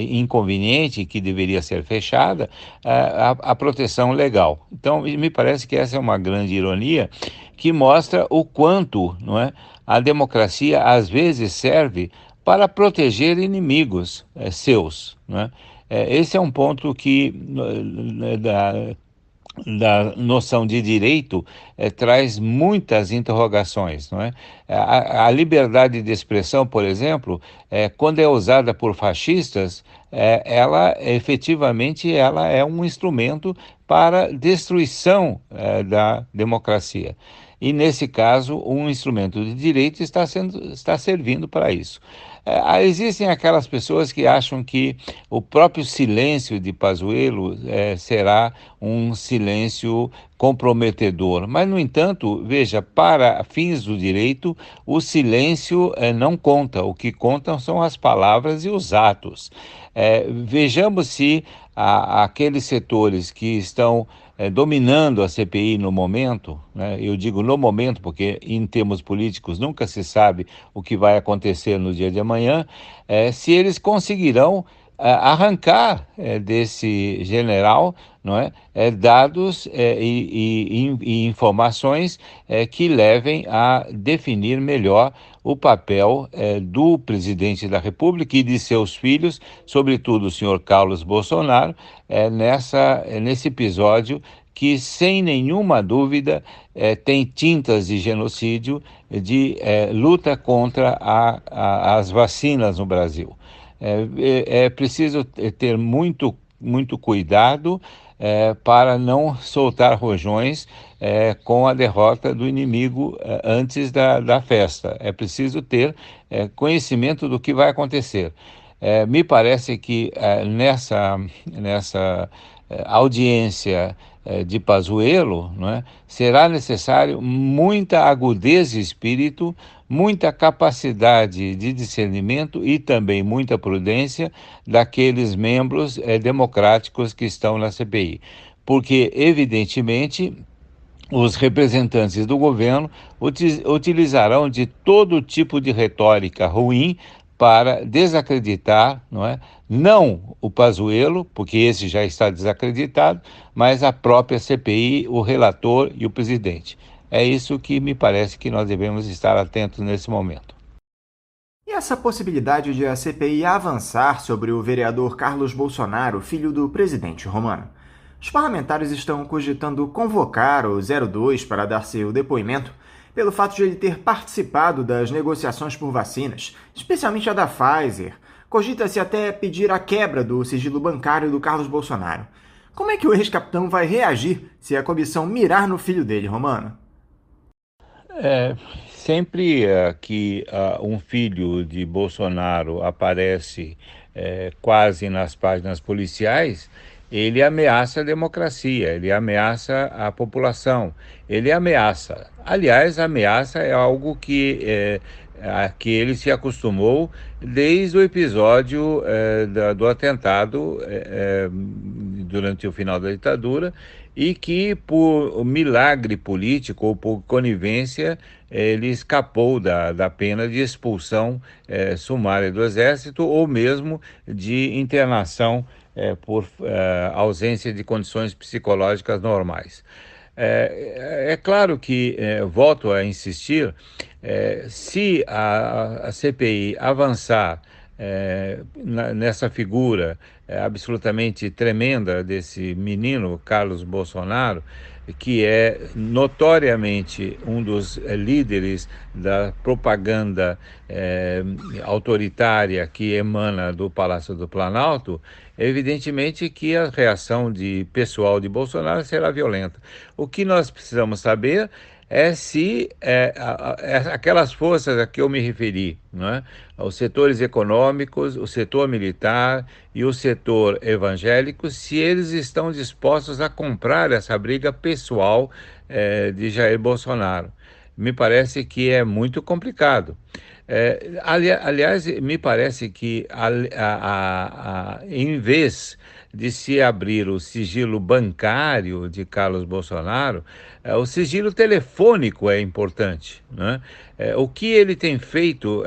inconveniente, que deveria ser fechada, a proteção legal. Então, me parece que essa é uma grande ironia que mostra o quanto, não é, a democracia às vezes serve para proteger inimigos seus, não é? Esse é um ponto que da noção de direito traz muitas interrogações, não é? A liberdade de expressão, por exemplo, quando é usada por fascistas, ela efetivamente ela é um instrumento para destruição da democracia. E, nesse caso, um instrumento de direito está servindo para isso. Existem aquelas pessoas que acham que o próprio silêncio de Pazuello será um silêncio comprometedor. Mas, no entanto, veja, para fins do direito, o silêncio não conta. O que contam são as palavras e os atos. Vejamos se aqueles setores que estão dominando a CPI no momento, né? Eu digo no momento porque em termos políticos nunca se sabe o que vai acontecer no dia de amanhã, se eles conseguirão arrancar desse general, não é? Dados e informações que levem a definir melhor o papel do presidente da República e de seus filhos, sobretudo o senhor Carlos Bolsonaro, nesse episódio que, sem nenhuma dúvida, tem tintas de genocídio, de luta contra as vacinas no Brasil. É preciso ter muito cuidado para não soltar rojões com a derrota do inimigo antes da festa. É preciso ter conhecimento do que vai acontecer. Me parece que nessa audiência de Pazuello, não é, será necessário muita agudez de espírito, muita capacidade de discernimento e também muita prudência daqueles membros democráticos que estão na CPI. Porque, evidentemente, os representantes do governo utilizarão de todo tipo de retórica ruim para desacreditar, não o Pazuello, porque esse já está desacreditado, mas a própria CPI, o relator e o presidente. É isso que me parece que nós devemos estar atentos nesse momento. E essa possibilidade de a CPI avançar sobre o vereador Carlos Bolsonaro, filho do presidente Romano? Os parlamentares estão cogitando convocar o 02 para dar seu depoimento pelo fato de ele ter participado das negociações por vacinas, especialmente a da Pfizer. Cogita-se até pedir a quebra do sigilo bancário do Carlos Bolsonaro. Como é que o ex-capitão vai reagir se a comissão mirar no filho dele, Romano? Sempre que um filho de Bolsonaro aparece quase nas páginas policiais, ele ameaça a democracia, ele ameaça a população, ele ameaça. Aliás, a ameaça é algo a que ele se acostumou desde o episódio do atentado durante o final da ditadura, e que, por milagre político ou por conivência, ele escapou da pena de expulsão sumária do Exército, ou mesmo de internação por ausência de condições psicológicas normais. É claro que, volto a insistir, se a CPI avançar nessa figura absolutamente tremenda desse menino, Carlos Bolsonaro, que é notoriamente um dos líderes da propaganda autoritária que emana do Palácio do Planalto, evidentemente que a reação de pessoal de Bolsonaro será violenta. O que nós precisamos saber é se aquelas forças a que eu me referi, não é? Os setores econômicos, o setor militar e o setor evangélico, se eles estão dispostos a comprar essa briga pessoal de Jair Bolsonaro. Me parece que é muito complicado. Aliás, me parece que em vez de se abrir o sigilo bancário de Carlos Bolsonaro, o sigilo telefônico é importante, né? O que ele tem feito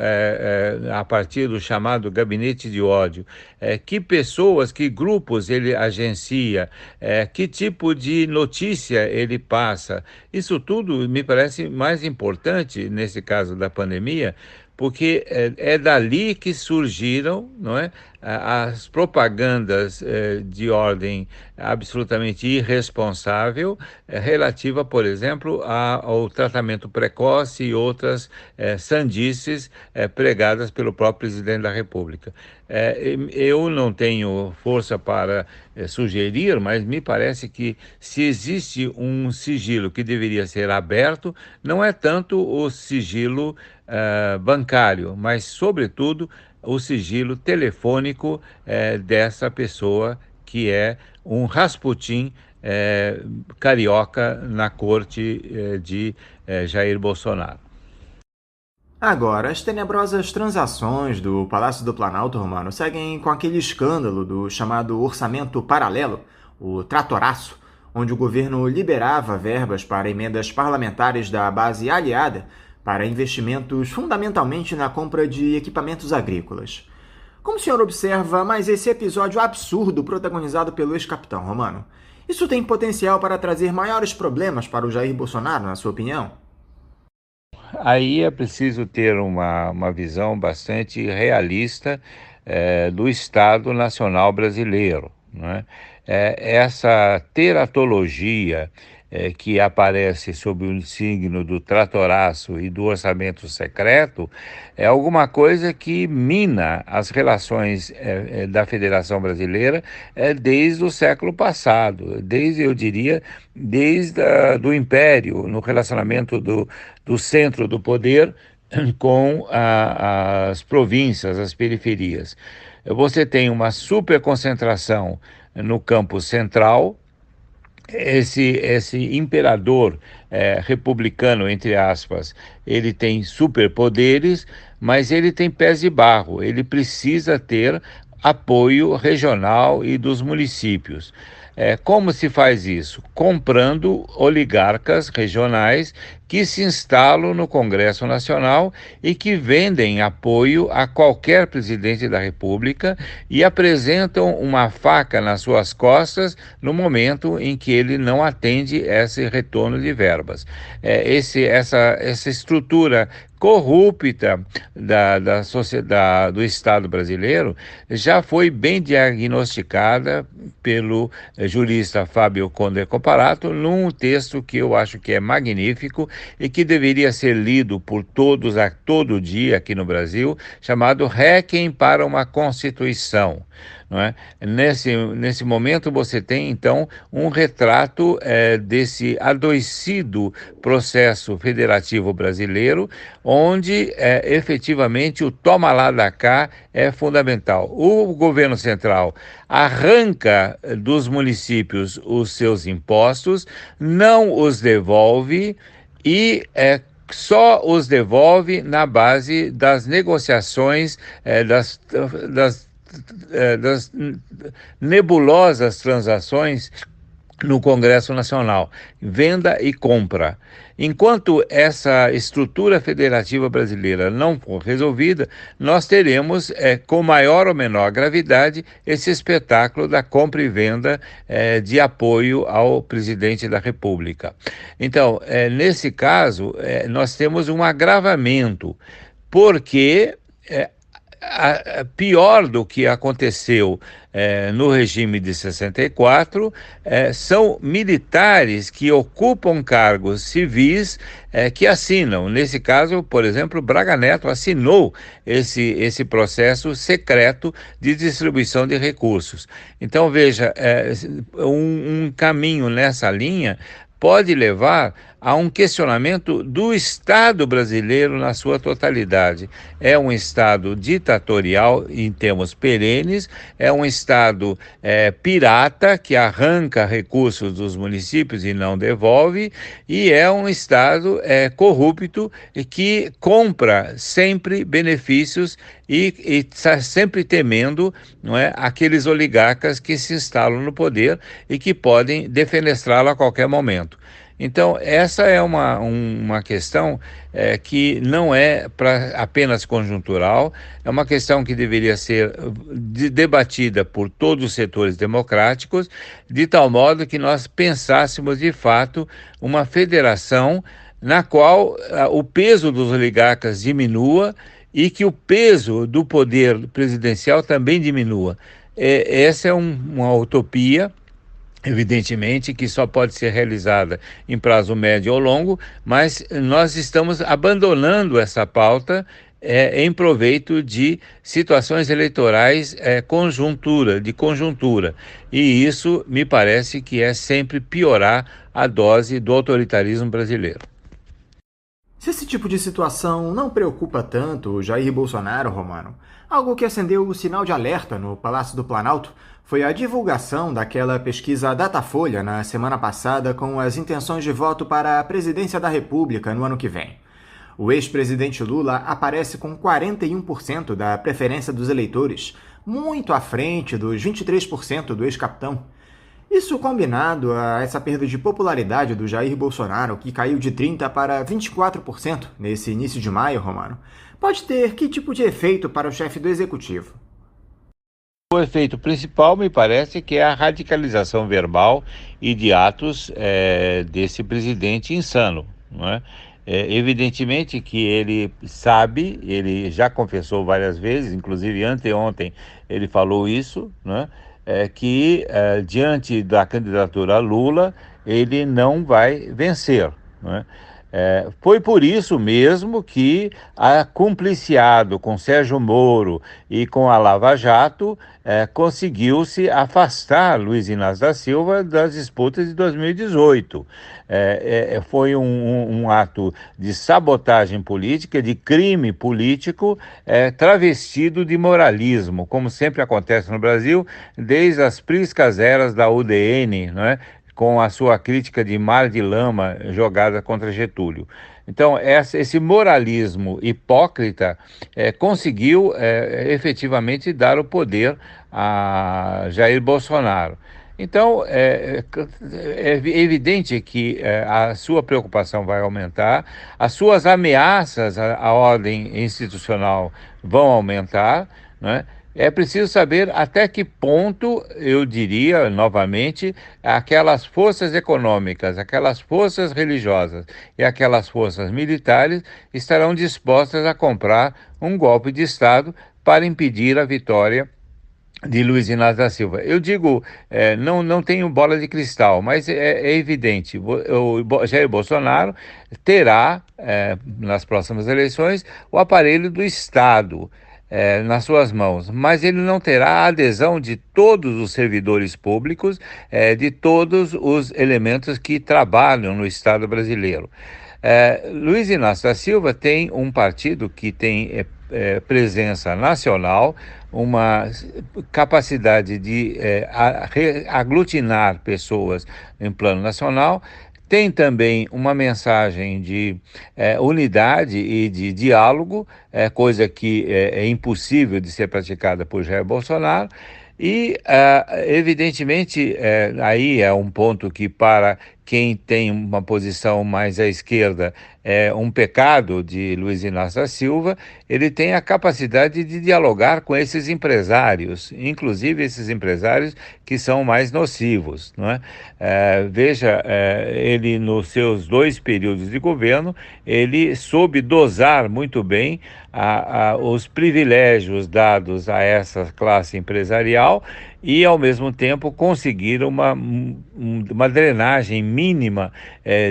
a partir do chamado gabinete de ódio, que pessoas, que grupos ele agencia, que tipo de notícia ele passa, isso tudo me parece mais importante nesse caso da pandemia, porque é dali que surgiram, não é, as propagandas de ordem absolutamente irresponsável relativa, por exemplo, ao tratamento precoce e outras sandices pregadas pelo próprio presidente da República. Eu não tenho força para sugerir, mas me parece que se existe um sigilo que deveria ser aberto, não é tanto o sigilo bancário, mas, sobretudo, o sigilo telefônico dessa pessoa que é um Rasputin carioca na corte de Jair Bolsonaro. Agora, as tenebrosas transações do Palácio do Planalto, Romano, seguem com aquele escândalo do chamado orçamento paralelo, o tratoraço, onde o governo liberava verbas para emendas parlamentares da base aliada para investimentos fundamentalmente na compra de equipamentos agrícolas. Como o senhor observa mais esse episódio absurdo protagonizado pelo ex-capitão, Romano? Isso tem potencial para trazer maiores problemas para o Jair Bolsonaro, na sua opinião? Aí é preciso ter uma visão bastante realista do Estado Nacional Brasileiro, né? Essa teratologia que aparece sob o signo do tratoraço e do orçamento secreto é alguma coisa que mina as relações da Federação Brasileira desde o século passado, eu diria, desde do Império, no relacionamento do centro do poder com as províncias, as periferias. Você tem uma superconcentração no campo central. Esse imperador republicano, entre aspas, ele tem superpoderes, mas ele tem pés de barro, ele precisa ter apoio regional e dos municípios. Como se faz isso? Comprando oligarcas regionais que se instalam no Congresso Nacional e que vendem apoio a qualquer presidente da República e apresentam uma faca nas suas costas no momento em que ele não atende esse retorno de verbas. Essa estrutura corrupta da sociedade, do Estado brasileiro já foi bem diagnosticada pelo jurista Fábio Conde Comparato num texto que eu acho que é magnífico e que deveria ser lido por todos a todo dia aqui no Brasil, chamado Requiem para uma Constituição. não é? Nesse momento você tem, então, um retrato desse adoecido processo federativo brasileiro, onde efetivamente o toma lá da cá é fundamental. O governo central arranca dos municípios os seus impostos, não os devolve e só os devolve na base das negociações, das nebulosas transações no Congresso Nacional, venda e compra. Enquanto essa estrutura federativa brasileira não for resolvida, nós teremos, com maior ou menor gravidade, esse espetáculo da compra e venda de apoio ao presidente da República. Então, nesse caso, nós temos um agravamento, porque pior do que aconteceu no regime de 64, são militares que ocupam cargos civis que assinam. Nesse caso, por exemplo, Braga Neto assinou esse processo secreto de distribuição de recursos. Então, veja, um caminho nessa linha pode levar a um questionamento do Estado brasileiro na sua totalidade. É um Estado ditatorial em termos perenes, é um Estado pirata que arranca recursos dos municípios e não devolve, e é um Estado corrupto e que compra sempre benefícios e está sempre temendo, não é, aqueles oligarcas que se instalam no poder e que podem defenestrá-lo a qualquer momento. Então, essa é uma questão que não é apenas conjuntural, é uma questão que deveria ser debatida por todos os setores democráticos, de tal modo que nós pensássemos, de fato, uma federação na qual o peso dos oligarcas diminua e que o peso do poder presidencial também diminua. Essa é uma utopia, evidentemente, que só pode ser realizada em prazo médio ou longo, mas nós estamos abandonando essa pauta em proveito de situações eleitorais de conjuntura. E isso me parece que é sempre piorar a dose do autoritarismo brasileiro. Se esse tipo de situação não preocupa tanto o Jair Bolsonaro, Romano, algo que acendeu o sinal de alerta no Palácio do Planalto foi a divulgação daquela pesquisa Datafolha na semana passada com as intenções de voto para a presidência da República no ano que vem. O ex-presidente Lula aparece com 41% da preferência dos eleitores, muito à frente dos 23% do ex-capitão. Isso combinado a essa perda de popularidade do Jair Bolsonaro, que caiu de 30% para 24% nesse início de maio, Romano, pode ter que tipo de efeito para o chefe do Executivo? O efeito principal, me parece, que é a radicalização verbal e de atos desse presidente insano, não é? Evidentemente que ele sabe, ele já confessou várias vezes, inclusive anteontem ele falou isso, né? Que diante da candidatura Lula, ele não vai vencer, né? Foi por isso mesmo que, cumpliciado com Sérgio Moro e com a Lava Jato, conseguiu-se afastar Luiz Inácio da Silva das disputas de 2018. Foi um ato de sabotagem política, de crime político, travestido de moralismo, como sempre acontece no Brasil, desde as priscas eras da UDN, não é? Com a sua crítica de mar de lama jogada contra Getúlio. Então, esse moralismo hipócrita conseguiu efetivamente dar o poder a Jair Bolsonaro. Então, é evidente que a sua preocupação vai aumentar, as suas ameaças à ordem institucional vão aumentar, né? É preciso saber até que ponto, eu diria novamente, aquelas forças econômicas, aquelas forças religiosas e aquelas forças militares estarão dispostas a comprar um golpe de Estado para impedir a vitória de Luiz Inácio da Silva. Eu digo, não tenho bola de cristal, mas é evidente, o Jair Bolsonaro terá, nas próximas eleições, o aparelho do Estado. nas suas mãos, mas ele não terá a adesão de todos os servidores públicos, de todos os elementos que trabalham no Estado brasileiro. Luiz Inácio da Silva tem um partido que tem presença nacional, uma capacidade de aglutinar pessoas em plano nacional, tem também uma mensagem de unidade e de diálogo, coisa que é impossível de ser praticada por Jair Bolsonaro. E, evidentemente, aí é um ponto que, para quem tem uma posição mais à esquerda, é um pecado de Luiz Inácio da Silva. Ele tem a capacidade de dialogar com esses empresários, inclusive esses empresários que são mais nocivos, não é? Veja, ele nos seus 2 períodos de governo, ele soube dosar muito bem os privilégios dados a essa classe empresarial e, ao mesmo tempo, conseguir uma drenagem mínima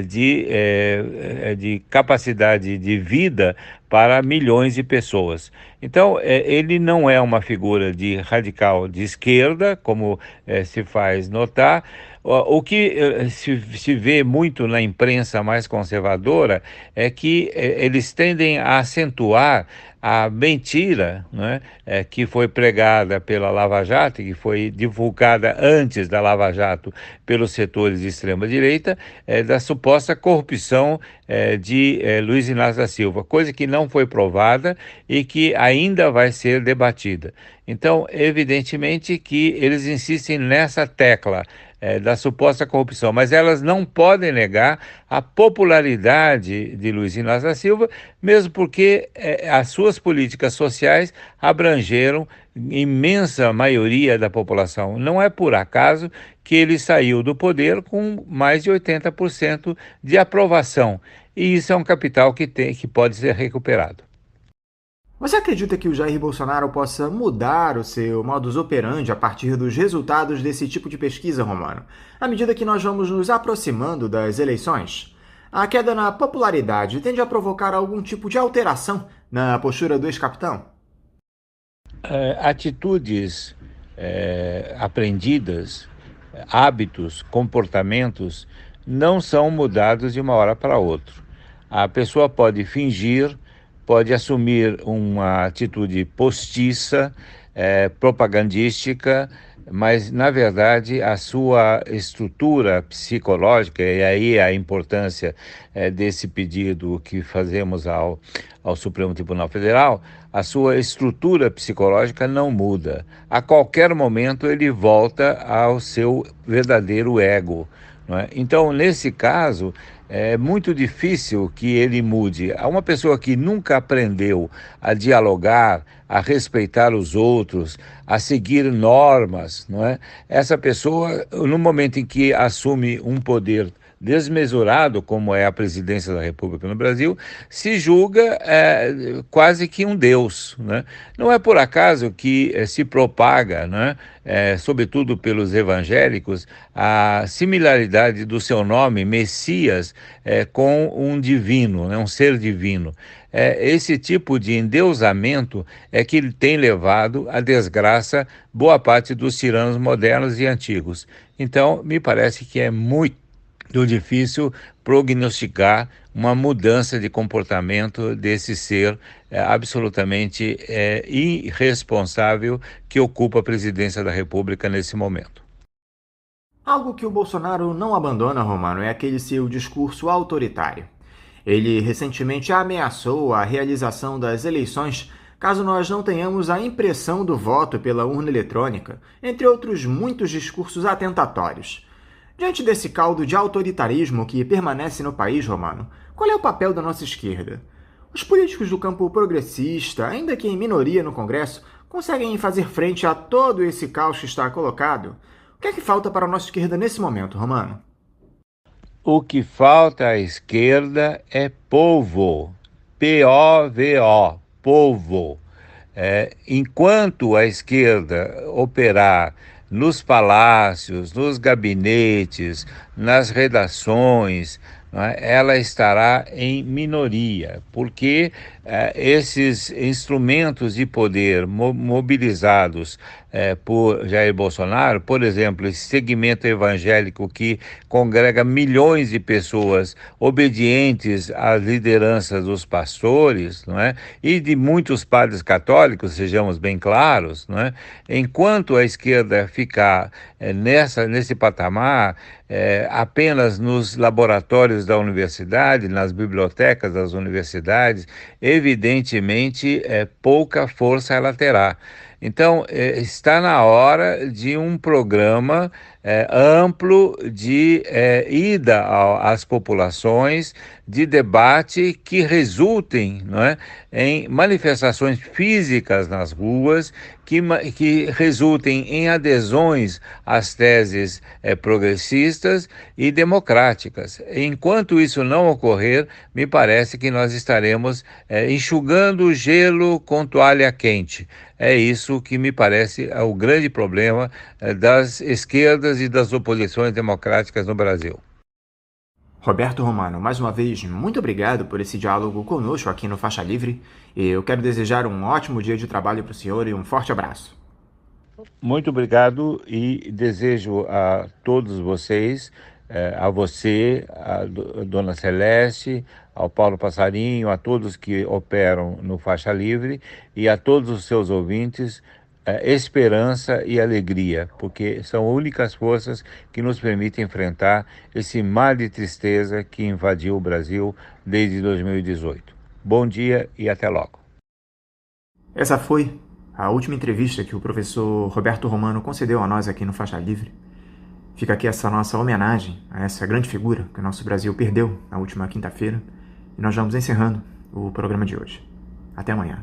de capacidade de vida para milhões de pessoas. Então, ele não é uma figura de radical de esquerda, como se faz notar. O que se vê muito na imprensa mais conservadora é que eles tendem a acentuar a mentira, né, que foi pregada pela Lava Jato, que foi divulgada antes da Lava Jato pelos setores de extrema-direita, da suposta corrupção de Luiz Inácio da Silva, coisa que não foi provada e que ainda vai ser debatida. Então, evidentemente que eles insistem nessa tecla da suposta corrupção, mas elas não podem negar a popularidade de Luiz Inácio da Silva, mesmo porque as suas políticas sociais abrangeram imensa maioria da população. Não é por acaso que ele saiu do poder com mais de 80% de aprovação, e isso é um capital que pode ser recuperado. Você acredita que o Jair Bolsonaro possa mudar o seu modus operandi a partir dos resultados desse tipo de pesquisa, Romano, à medida que nós vamos nos aproximando das eleições? A queda na popularidade tende a provocar algum tipo de alteração na postura do ex-capitão? Atitudes aprendidas, hábitos, comportamentos não são mudados de uma hora para outra. A pessoa pode fingir, pode assumir uma atitude postiça, propagandística, mas, na verdade, a sua estrutura psicológica, e aí a importância desse pedido que fazemos ao Supremo Tribunal Federal, a sua estrutura psicológica não muda. A qualquer momento ele volta ao seu verdadeiro ego, não é? Então, nesse caso, é muito difícil que ele mude. Uma pessoa que nunca aprendeu a dialogar, a respeitar os outros, a seguir normas, não é? Essa pessoa, no momento em que assume um poder desmesurado, como é a presidência da República no Brasil, se julga quase que um deus, né? Não é por acaso que se propaga, né, sobretudo pelos evangélicos, a similaridade do seu nome, Messias, com um divino, né, um ser divino. Esse tipo de endeusamento é que tem levado à desgraça boa parte dos tiranos modernos e antigos. Então, me parece que é muito difícil prognosticar uma mudança de comportamento desse ser absolutamente irresponsável que ocupa a presidência da República nesse momento. Algo que o Bolsonaro não abandona, Romano, é aquele seu discurso autoritário. Ele recentemente ameaçou a realização das eleições caso nós não tenhamos a impressão do voto pela urna eletrônica, entre outros muitos discursos atentatórios. Diante desse caldo de autoritarismo que permanece no país, Romano, qual é o papel da nossa esquerda? Os políticos do campo progressista, ainda que em minoria no Congresso, conseguem fazer frente a todo esse caos que está colocado? O que é que falta para a nossa esquerda nesse momento, Romano? O que falta à esquerda é povo. P-O-V-O, povo. Enquanto a esquerda operar nos palácios, nos gabinetes, nas redações, não é, ela estará em minoria, porque esses instrumentos de poder mobilizados por Jair Bolsonaro, por exemplo, esse segmento evangélico que congrega milhões de pessoas obedientes às lideranças dos pastores, não é, e de muitos padres católicos, sejamos bem claros, não é, enquanto a esquerda ficar nesse patamar, apenas nos laboratórios da universidade, nas bibliotecas das universidades, evidentemente, pouca força ela terá. Então, está na hora de um programa amplo de ida às populações, de debate que resultem, não é, em manifestações físicas nas ruas, que resultem em adesões às teses progressistas e democráticas. Enquanto isso não ocorrer, me parece que nós estaremos enxugando o gelo com toalha quente. É isso que me parece o grande problema das esquerdas e das oposições democráticas no Brasil. Roberto Romano, mais uma vez, muito obrigado por esse diálogo conosco aqui no Faixa Livre. Eu quero desejar um ótimo dia de trabalho para o senhor e um forte abraço. Muito obrigado e desejo a todos vocês, a você, a Dona Celeste, ao Paulo Passarinho, a todos que operam no Faixa Livre e a todos os seus ouvintes, esperança e alegria, porque são únicas forças que nos permitem enfrentar esse mar de tristeza que invadiu o Brasil desde 2018. Bom dia e até logo. Essa foi a última entrevista que o professor Roberto Romano concedeu a nós aqui no Faixa Livre. Fica aqui essa nossa homenagem a essa grande figura que o nosso Brasil perdeu na última quinta-feira. E nós vamos encerrando o programa de hoje. Até amanhã.